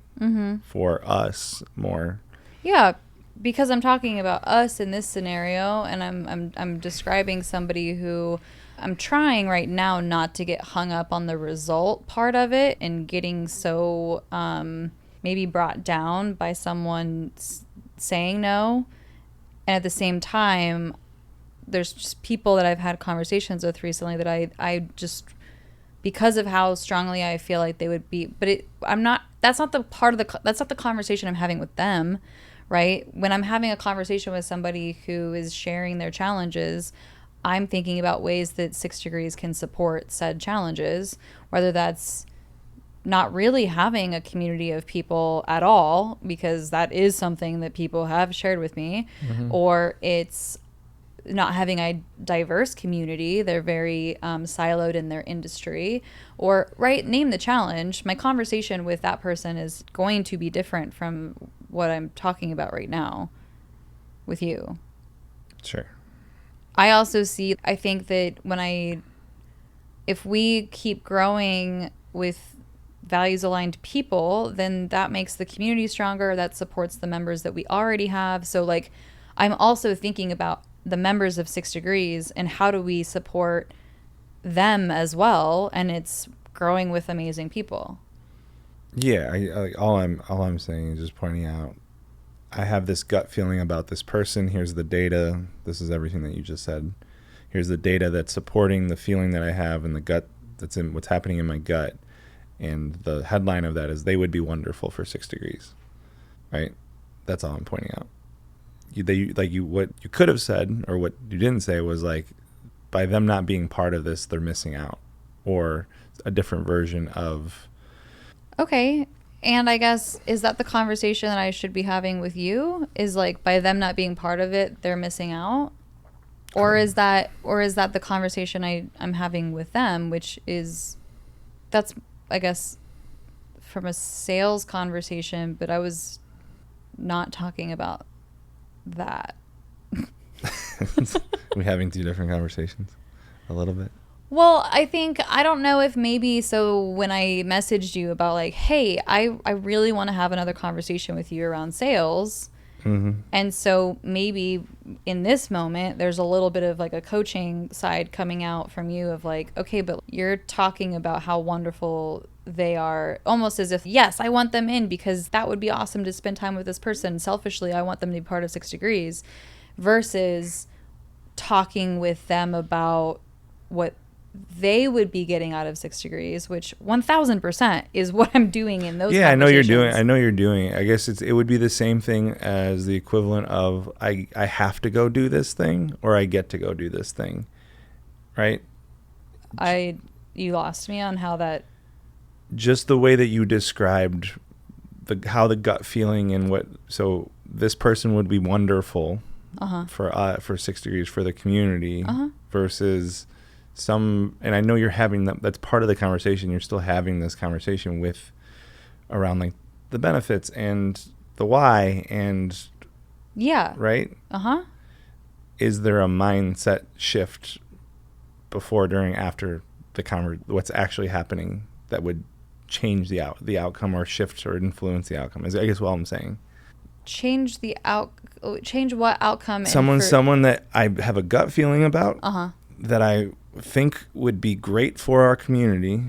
for us more. Yeah, because I'm talking about us in this scenario, and I'm describing somebody who I'm trying right now not to get hung up on the result part of it, and getting so maybe brought down by someone saying no, And at the same time, there's just people that I've had conversations with recently that I just, because of how strongly I feel like they would be, but that's not that's not the conversation I'm having with them, right? When I'm having a conversation with somebody who is sharing their challenges, I'm thinking about ways that 6 Degrees can support said challenges, whether that's not really having a community of people at all, because that is something that people have shared with me, or it's not having a diverse community. They're very siloed in their industry, or name the challenge. My conversation with that person is going to be different from what I'm talking about right now with you. Sure. I think that if we keep growing with values aligned people, then that makes the community stronger. That supports the members that we already have. So like, I'm also thinking about the members of 6 Degrees and how do we support them as well. And it's growing with amazing people. Yeah. All I'm saying is just pointing out, I have this gut feeling about this person. Here's the data. This is everything that you just said. Here's the data that's supporting the feeling that I have in the gut, that's in what's happening in my gut. And the headline of that is they would be wonderful for 6 Degrees, right? That's all I'm pointing out. What you could have said, or what you didn't say, was like, by them not being part of this, they're missing out, or a different version of. Okay. And I guess, is that the conversation that I should be having with you? Is like, by them not being part of it, they're missing out? Or is that the conversation I'm having with them, which is, that's, I guess, from a sales conversation, but I was not talking about that. We're having two different conversations a little bit. Well, I don't know if maybe, so when I messaged you about like, hey, I really want to have another conversation with you around sales. Mm-hmm. And so maybe in this moment, there's a little bit of like a coaching side coming out from you of like, okay, but you're talking about how wonderful they are, almost as if, yes, I want them in because that would be awesome to spend time with this person. Selfishly, I want them to be part of 6 Degrees, versus talking with them about what they would be getting out of 6 Degrees, which 1000% is what I'm doing in those. Yeah, I know you're doing it. I guess it would be the same thing as the equivalent of I have to go do this thing, or I get to go do this thing, right? You lost me on how that. Just the way that you described how the gut feeling and what, so this person would be wonderful for 6 Degrees, for the community, versus some, and I know you're having that's part of the conversation. You're still having this conversation with around like the benefits and the why, and right. Is there a mindset shift before, during, after the what's actually happening that would change the outcome, or shift or influence the outcome? Is, I guess, what I'm saying. Change what outcome? Someone that I have a gut feeling about, that I think would be great for our community,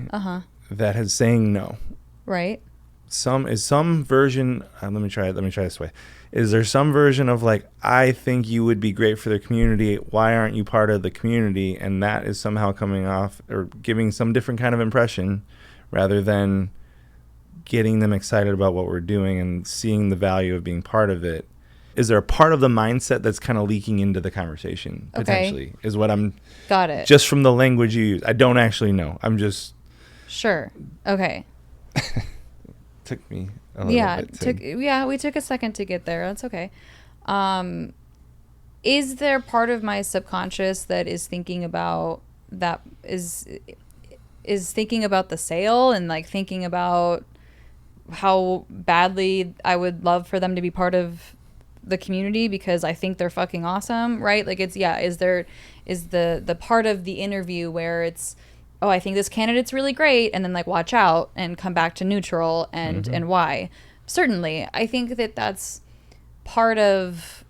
that is saying no. Right. Some version. Let me try this way. Is there some version of like, I think you would be great for the community, why aren't you part of the community? And that is somehow coming off or giving some different kind of impression, rather than getting them excited about what we're doing and seeing the value of being part of it. Is there a part of the mindset that's kind of leaking into the conversation, potentially? Is what I'm... Got it. Just from the language you use. I don't actually know. I'm just... Sure. Okay. Took me a little bit. We took a second to get there. That's okay. Is there part of my subconscious that is thinking about that, is thinking about the sale, and like thinking about how badly I would love for them to be part of the community because I think they're fucking awesome, right? Like, it's, is the part of the interview where it's, oh, I think this candidate's really great, and then like watch out and come back to neutral, and why? Certainly, I think that that's part of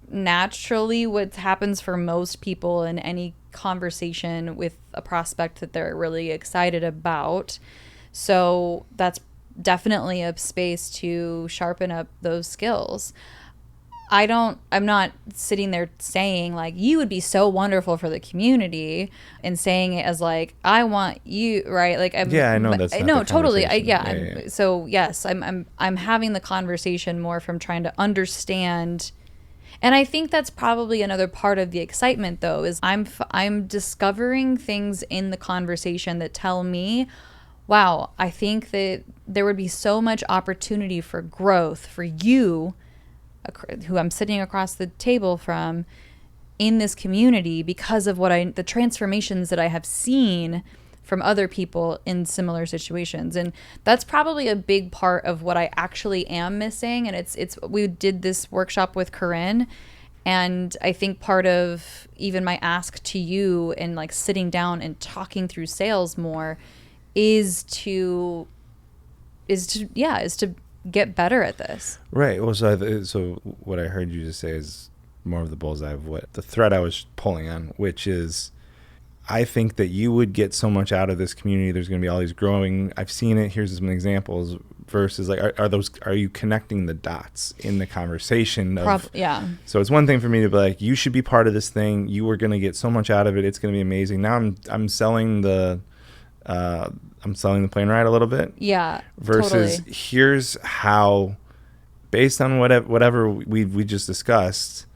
naturally what happens for most people in any conversation with a prospect that they're really excited about. So that's definitely a space to sharpen up those skills. I'm not sitting there saying like, you would be so wonderful for the community, and saying it as like, I want you, right? Like, Yeah, I know that's not no, the totally. conversation. So yes, I'm having the conversation more from trying to understand. And I think that's probably another part of the excitement, though, is I'm discovering things in the conversation that tell me, wow, I think that there would be so much opportunity for growth for you, who I'm sitting across the table from, in this community, because of the transformations that I have seen from other people in similar situations. And that's probably a big part of what I actually am missing. And we did this workshop with Corinne, and I think part of even my ask to you and like sitting down and talking through sales more is to get better at this. Right. Well, so what I heard you just say is more of the bullseye of what the thread I was pulling on, which is, I think that you would get so much out of this community. There's going to be all these growing. I've seen it. Here's some examples. Versus like, are you connecting the dots in the conversation? Yeah. So it's one thing for me to be like, you should be part of this thing. You are going to get so much out of it. It's going to be amazing. Now I'm selling the plane ride a little bit. Yeah. Versus totally. Here's how, based on whatever we just discussed,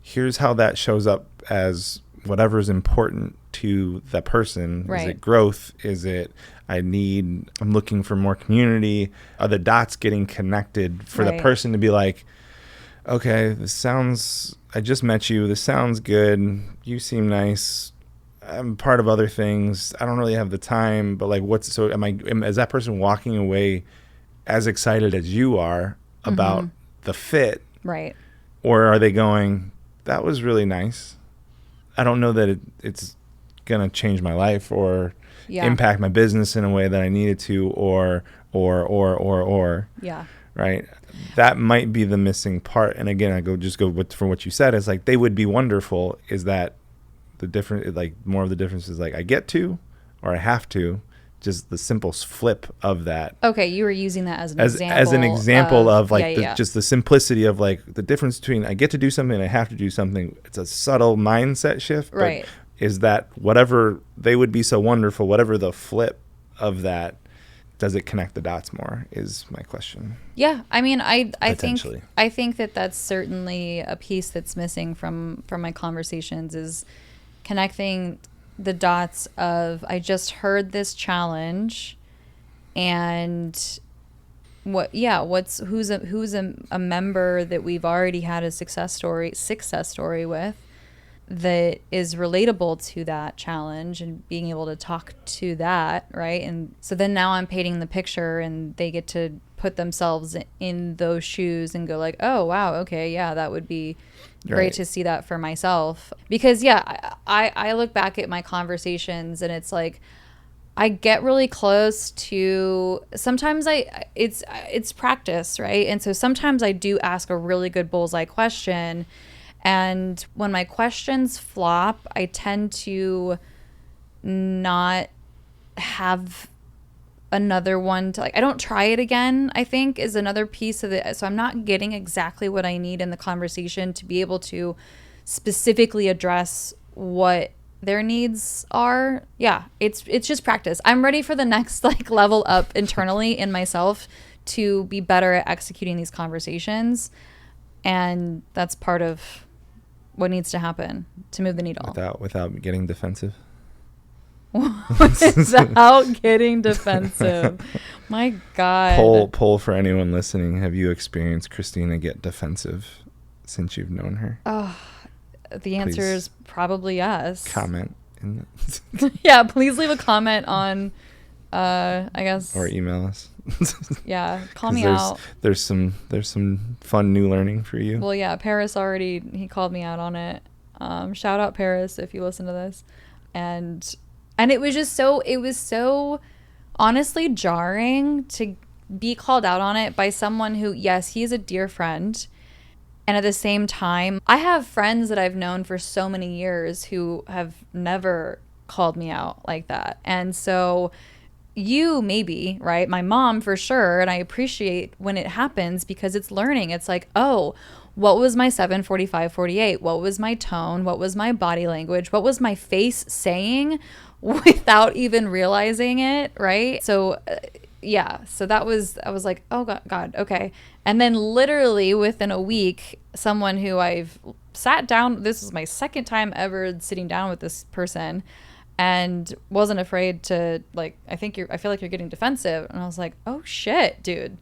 here's how that shows up as whatever is important to that person. Right. Is it growth? Is it I'm looking for more community? Are the dots getting connected for the person to be like, okay, I just met you. This sounds good. You seem nice. I'm part of other things. I don't really have the time, but like, is that person walking away as excited as you are about the fit? Right. Or are they going, that was really nice. I don't know that it's going to change my life or impact my business in a way that I needed to, or. Yeah. Right. That might be the missing part. And again, from what you said, is like, they would be wonderful. Is that the difference? Like, more of the difference is like, I get to, or I have to. Just the simple flip of that. Okay, you were using that as an example. As an example of like just the simplicity of like the difference between I get to do something and I have to do something. It's a subtle mindset shift. Right. But is that whatever they would be so wonderful, whatever the flip of that, does it connect the dots more is my question. Yeah, I mean, I think that that's certainly a piece that's missing from my conversations, is connecting the dots of, I just heard this challenge, and who's a member that we've already had a success story with that is relatable to that challenge, and being able to talk to that, right? And so then now I'm painting the picture, and they get to put themselves in those shoes and go like, oh wow, okay, yeah, that would be great to see that for myself. Because I look back at my conversations, and it's like, I get really close to, sometimes it's practice, right? And so sometimes I do ask a really good bullseye question, and when my questions flop, I tend to not have another one to, like, I don't try it again, I think, is another piece of it. So I'm not getting exactly what I need in the conversation to be able to specifically address what their needs are. Yeah, it's just practice. I'm ready for the next like level up internally in myself to be better at executing these conversations, and that's part of what needs to happen to move the needle. Without getting defensive. Without getting defensive. My God. Poll for anyone listening. Have you experienced Christina get defensive since you've known her? Oh, the answer is probably yes. Comment in yeah, please leave a comment on, I guess. Or email us. Yeah, call me out. There's some fun new learning for you. Well, yeah, Paris he called me out on it. Shout out Paris if you listen to this. And it was so honestly jarring to be called out on it by someone who, yes, he's a dear friend. And at the same time, I have friends that I've known for so many years who have never called me out like that. And so you maybe, right? My mom for sure. And I appreciate when it happens because it's learning. It's like, oh, What was my 7:45:48? What was my tone? What was my body language? What was my face saying without even realizing it, right? So yeah, so that was, I was like, oh God, okay. And then literally within a week, someone who I've sat down, this was my second time ever sitting down with this person, and wasn't afraid to, like, I feel like you're getting defensive. And I was like, oh shit, dude.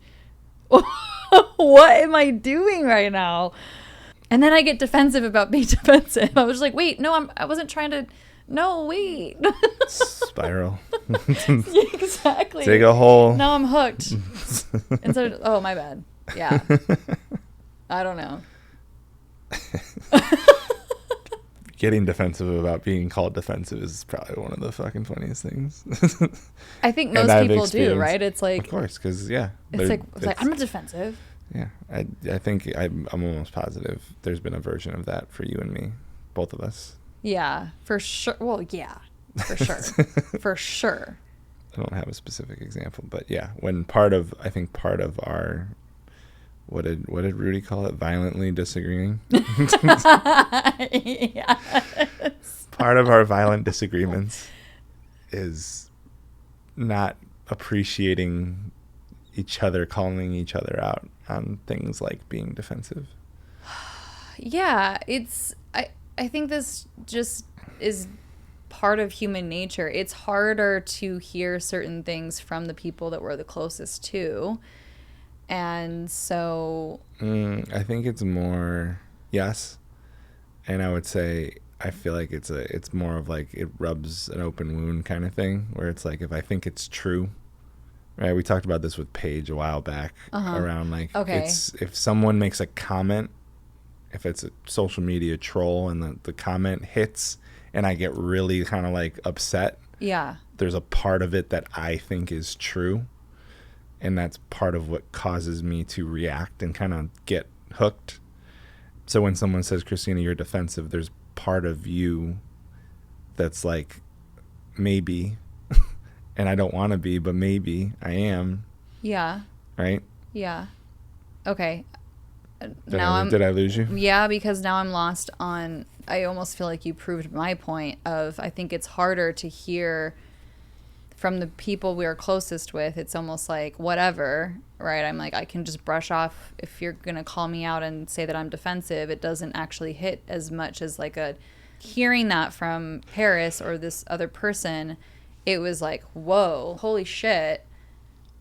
What am I doing right now? And then I get defensive about being defensive. I was like, wait, no, I wasn't trying to, no, wait. Spiral. Exactly. Dig a hole. Now I'm hooked. And so, oh, my bad. Yeah. I don't know. Getting defensive about being called defensive is probably one of the fucking funniest things. I think most people do, right? It's like, of course, because yeah, it's like I'm not defensive. Yeah, I think I'm almost positive there's been a version of that for you and me, both of us. Yeah, for sure. Well, yeah, for sure, for sure. I don't have a specific example, but yeah, when part of our what did Rudy call it? Violently disagreeing. Yes. Part of our violent disagreements is not appreciating each other, calling each other out on things like being defensive. Yeah, I think this just is part of human nature. It's harder to hear certain things from the people that we're the closest to. And so I think it's more, yes. And I would say, I feel like it's more of like it rubs an open wound kind of thing, where it's like, if I think it's true, right? We talked about this with Paige a while back around like, it's, if someone makes a comment, if it's a social media troll and the comment hits and I get really kind of like upset. Yeah. There's a part of it that I think is true. And that's part of what causes me to react and kind of get hooked. So when someone says, Christina, you're defensive, there's part of you that's like, maybe, and I don't want to be, but maybe I am. Yeah. Right? Yeah. Okay. Did I lose you? Yeah, because now I'm lost on, I almost feel like you proved my point of, I think it's harder to hear from the people we are closest with. It's almost like whatever, right? I'm like, I can just brush off. If you're going to call me out and say that I'm defensive, it doesn't actually hit as much as like hearing that from Paris or this other person. It was like, whoa, holy shit.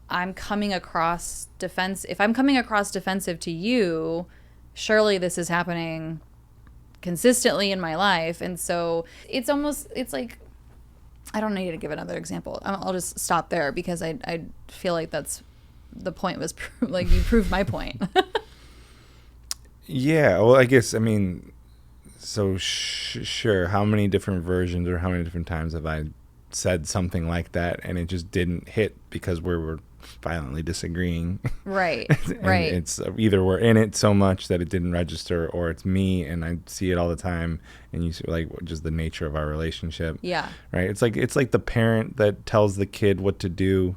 I'm coming across if I'm coming across defensive to you, surely this is happening consistently in my life. And so it's like, I don't need to give another example. I'll just stop there because I feel like that's the point was like you proved my point. Yeah. Well, I guess, I mean, so sure. How many different versions or how many different times have I said something like that and it just didn't hit because we were violently disagreeing? Right. And right. it's either we're in it so much that it didn't register, or it's me and I see it all the time and you see like just the nature of our relationship. Yeah. Right. It's like the parent that tells the kid what to do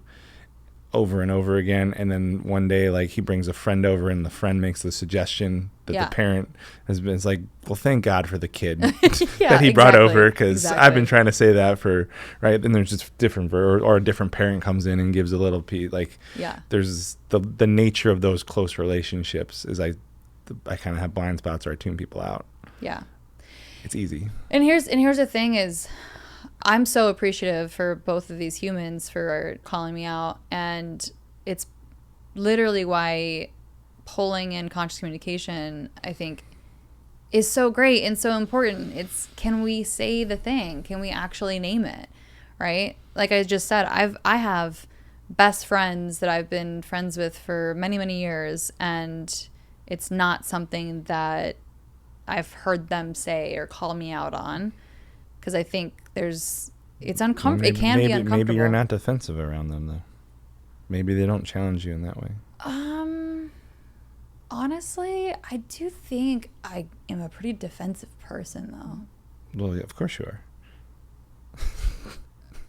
over and over again, and then one day like he brings a friend over and the friend makes the suggestion that the parent has been, it's like, well, thank God for the kid that he brought over, because I've been trying to say that for, right? Then there's just different or a different parent comes in and gives a little piece, like there's the nature of those close relationships is I kind of have blind spots or I tune people out. Yeah. It's easy. And here's the thing is, I'm so appreciative for both of these humans for calling me out. And it's literally why pulling in conscious communication, I think, is so great and so important. It's, can we say the thing? Can we actually name it? Right? Like I just said, I have best friends that I've been friends with for many, many years. And it's not something that I've heard them say or call me out on. Because I think it's uncomfortable. It can be uncomfortable. Maybe you're not defensive around them, though. Maybe they don't challenge you in that way. Honestly, I do think I am a pretty defensive person, though. Well, yeah, of course you are.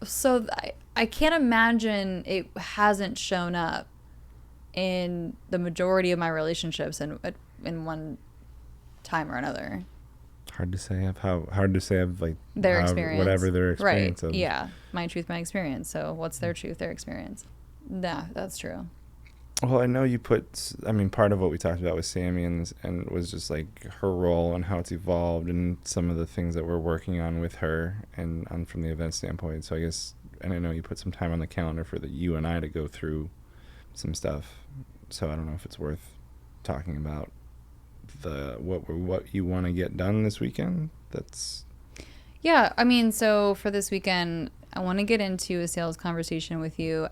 So I can't imagine it hasn't shown up in the majority of my relationships in one time or another. Hard to say of like Their experience. whatever their experience right. of. Yeah. My truth, my experience. So what's their truth, their experience? Yeah, that's true. Well, I know you part of what we talked about with Sami and was just like her role and how it's evolved and some of the things that we're working on with her and from the event standpoint. So I guess, and I know you put some time on the calendar for you and I to go through some stuff. So I don't know if it's worth talking about what you want to get done this weekend. Yeah, I mean, so for this weekend, I want to get into a sales conversation with you.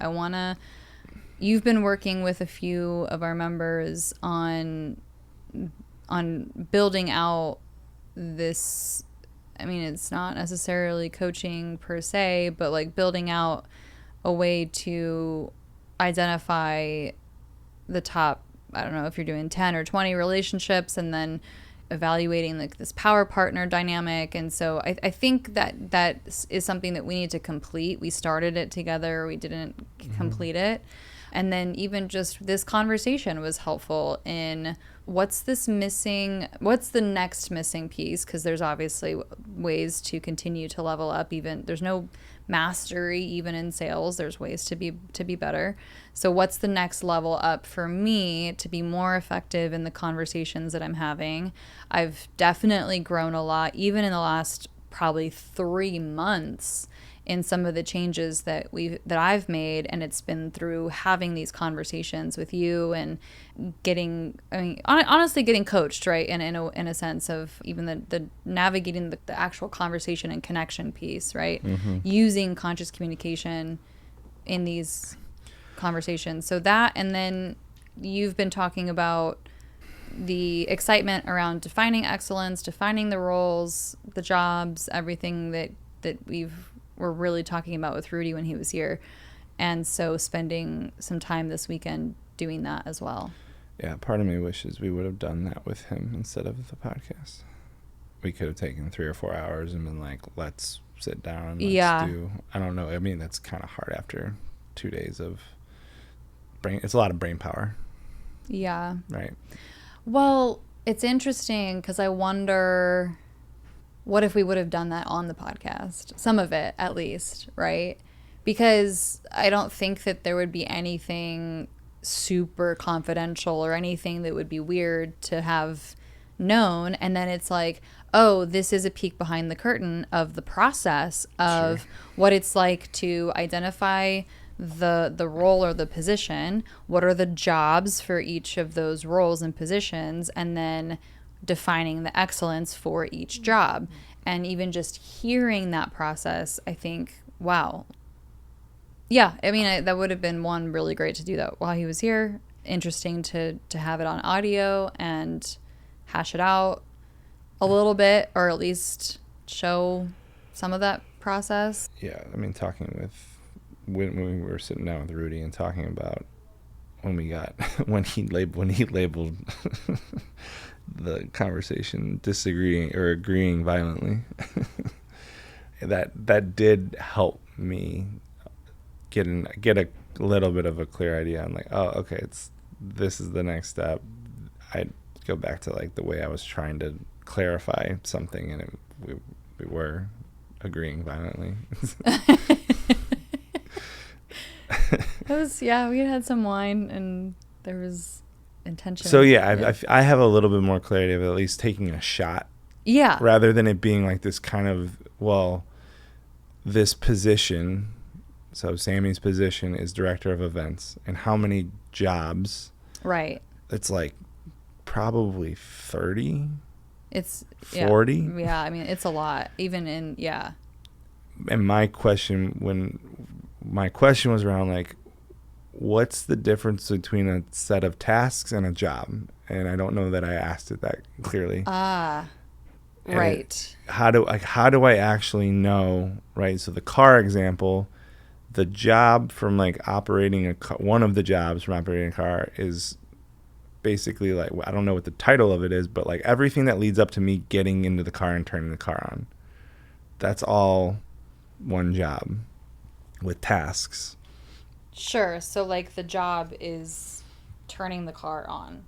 You've been working with a few of our members on building out this. I mean, it's not necessarily coaching per se, but like building out a way to identify the top, I don't know if you're doing 10 or 20 relationships, and then evaluating like this power partner dynamic. And so I think that is something that we need to complete. We started it together. We didn't complete it. And then even just this conversation was helpful in what's the next missing piece? Because there's obviously ways to continue to level up. Even there's no mastery even in sales. There's ways to be better. So what's the next level up for me to be more effective in the conversations that I'm having? I've definitely grown a lot, even in the last probably 3 months, in some of the changes that I've made, and it's been through having these conversations with you and honestly getting coached, right? And in a sense of even the navigating the actual conversation and connection piece, right? Mm-hmm. Using conscious communication in these conversations. So that, and then you've been talking about the excitement around defining excellence, defining the roles, the jobs, everything that we're really talking about with Rudy when he was here. And so spending some time this weekend doing that as well. Yeah, part of me wishes we would have done that with him instead of the podcast. We could have taken 3 or 4 hours and been like, let's sit down. Let's do, I don't know. I mean, that's kind of hard after 2 days of it's a lot of brain power. Yeah. Right. Well, it's interesting because I wonder, what if we would have done that on the podcast? Some of it, at least, right? Because I don't think that there would be anything super confidential or anything that would be weird to have known. And then it's like, oh, this is a peek behind the curtain of the process of what it's like to identify the role or the position, what are the jobs for each of those roles and positions, and then defining the excellence for each job. And even just hearing that process, I think, wow. Yeah, I mean, that would have been one really great to do that while he was here. Interesting to have it on audio and hash it out a little bit, or at least show some of that process. Yeah, I mean, when we were sitting down with Rudy and talking about when he labeled the conversation disagreeing or agreeing violently, that did help me get a little bit of a clear idea. I'm like, oh, okay, this is the next step. I go back to like the way I was trying to clarify something, and we were agreeing violently. We had some wine and there was intention. So I have a little bit more clarity of at least taking a shot. Yeah. Rather than it being like this kind of, this position. So Sami's position is director of events, and how many jobs? Right. It's like probably 30. It's 40. Yeah, I mean, it's a lot. Even in And my question was around like, what's the difference between a set of tasks and a job? And I don't know that I asked it that clearly. Right. How do I actually know, right? So the car example, the job from like operating one of the jobs from operating a car is basically like, I don't know what the title of it is, but like everything that leads up to me getting into the car and turning the car on. That's all one job with tasks. Sure. So like the job is turning the car on.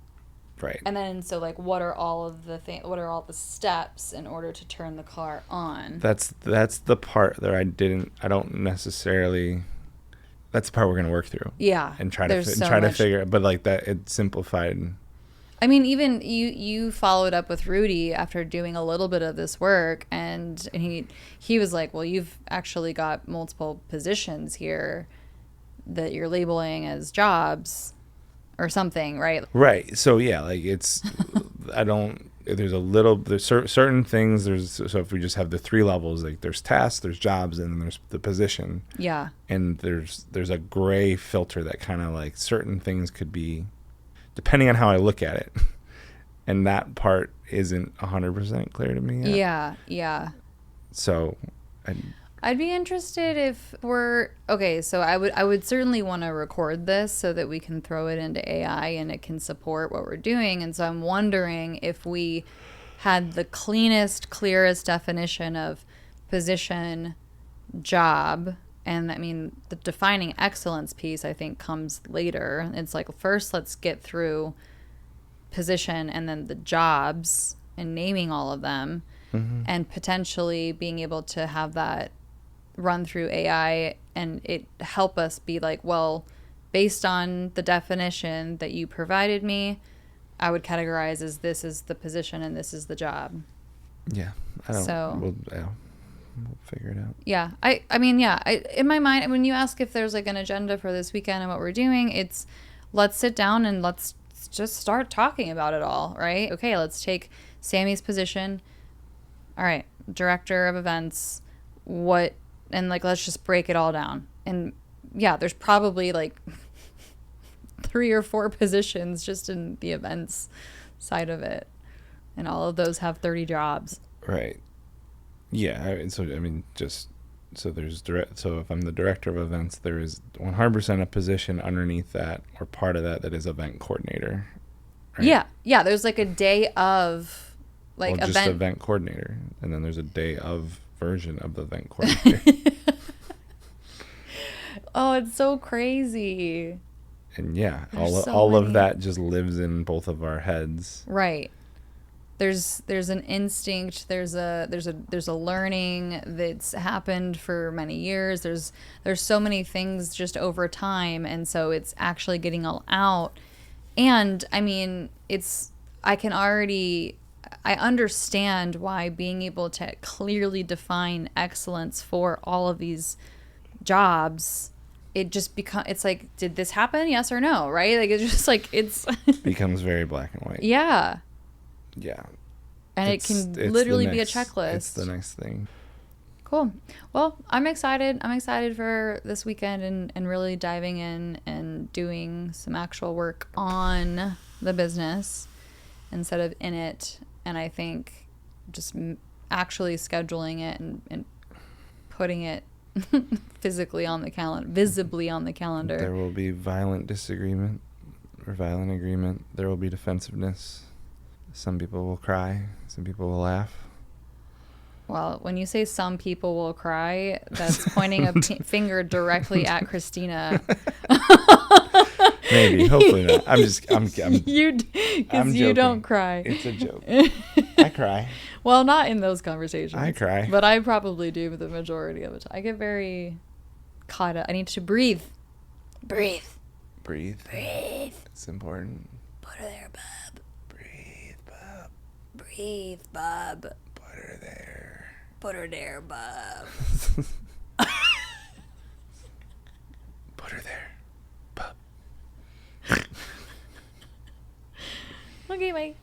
Right. And then, so like, what are all the steps in order to turn the car on? That's the part that I don't necessarily, that's the part we're going to work through. Yeah. And try there's to so try to much. figure it, but like that, it's simplified. I mean, even you followed up with Rudy after doing a little bit of this work, and he was like, well, you've actually got multiple positions here that you're labeling as jobs or something, right? Right. So yeah, like it's, there's certain things, so if we just have the 3 levels, like there's tasks, there's jobs, and then there's the position. Yeah. And there's a gray filter that kind of like certain things could be, depending on how I look at it. And that part isn't 100% clear to me yet. Yeah. Yeah. So I'd be interested if so I would certainly want to record this so that we can throw it into AI and it can support what we're doing. And so I'm wondering if we had the cleanest, clearest definition of position, job, and I mean, the defining excellence piece, I think, comes later. It's like, first, let's get through position and then the jobs and naming all of them, and potentially being able to have that run through AI and it help us be like, well, based on the definition that you provided me, I would categorize as this is the position and this is the job. Yeah. We'll figure it out. Yeah. I mean, yeah, in my mind, when you ask if there's like an agenda for this weekend and what we're doing, it's let's sit down and let's just start talking about it all, right? Okay, let's take Sammy's position. All right, director of events, and like, let's just break it all down. And yeah, there's probably like 3 or 4 positions just in the events side of it. And all of those have 30 jobs. Right. Yeah. So if I'm the director of events, there is 100% a position underneath that or part of that is event coordinator. Right? Yeah. Yeah. There's like a day of like just event. Event coordinator. And then there's a day of version of the event coordinator. Oh, it's so crazy. And yeah, There's all of that just lives in both of our heads. Right. There's an instinct, there's a learning that's happened for many years. There's so many things just over time, and so it's actually getting all out. And I mean, I understand why being able to clearly define excellence for all of these jobs, it's like, did this happen? Yes or no, right? Like, it's just like, it's becomes very black and white. Yeah. Yeah. And it can literally be a checklist. It's the next thing. Cool. Well, I'm excited. I'm excited for this weekend and really diving in and doing some actual work on the business instead of in it. And I think just actually scheduling it and putting it visibly on the calendar. There will be violent disagreement or violent agreement. There will be defensiveness. Some people will cry. Some people will laugh. Well, when you say some people will cry, that's pointing a finger directly at Christina. Maybe, hopefully not. I'm Because you don't cry. It's a joke. I cry. Well, not in those conversations. I cry. But I probably do the majority of the time. I get very caught up. I need to breathe. Breathe. Breathe. Breathe. It's important. Put her there, bub. Breathe, bub. Breathe, bub. Put her there. Put her there, bub. Put her there, bub. Okay, bye.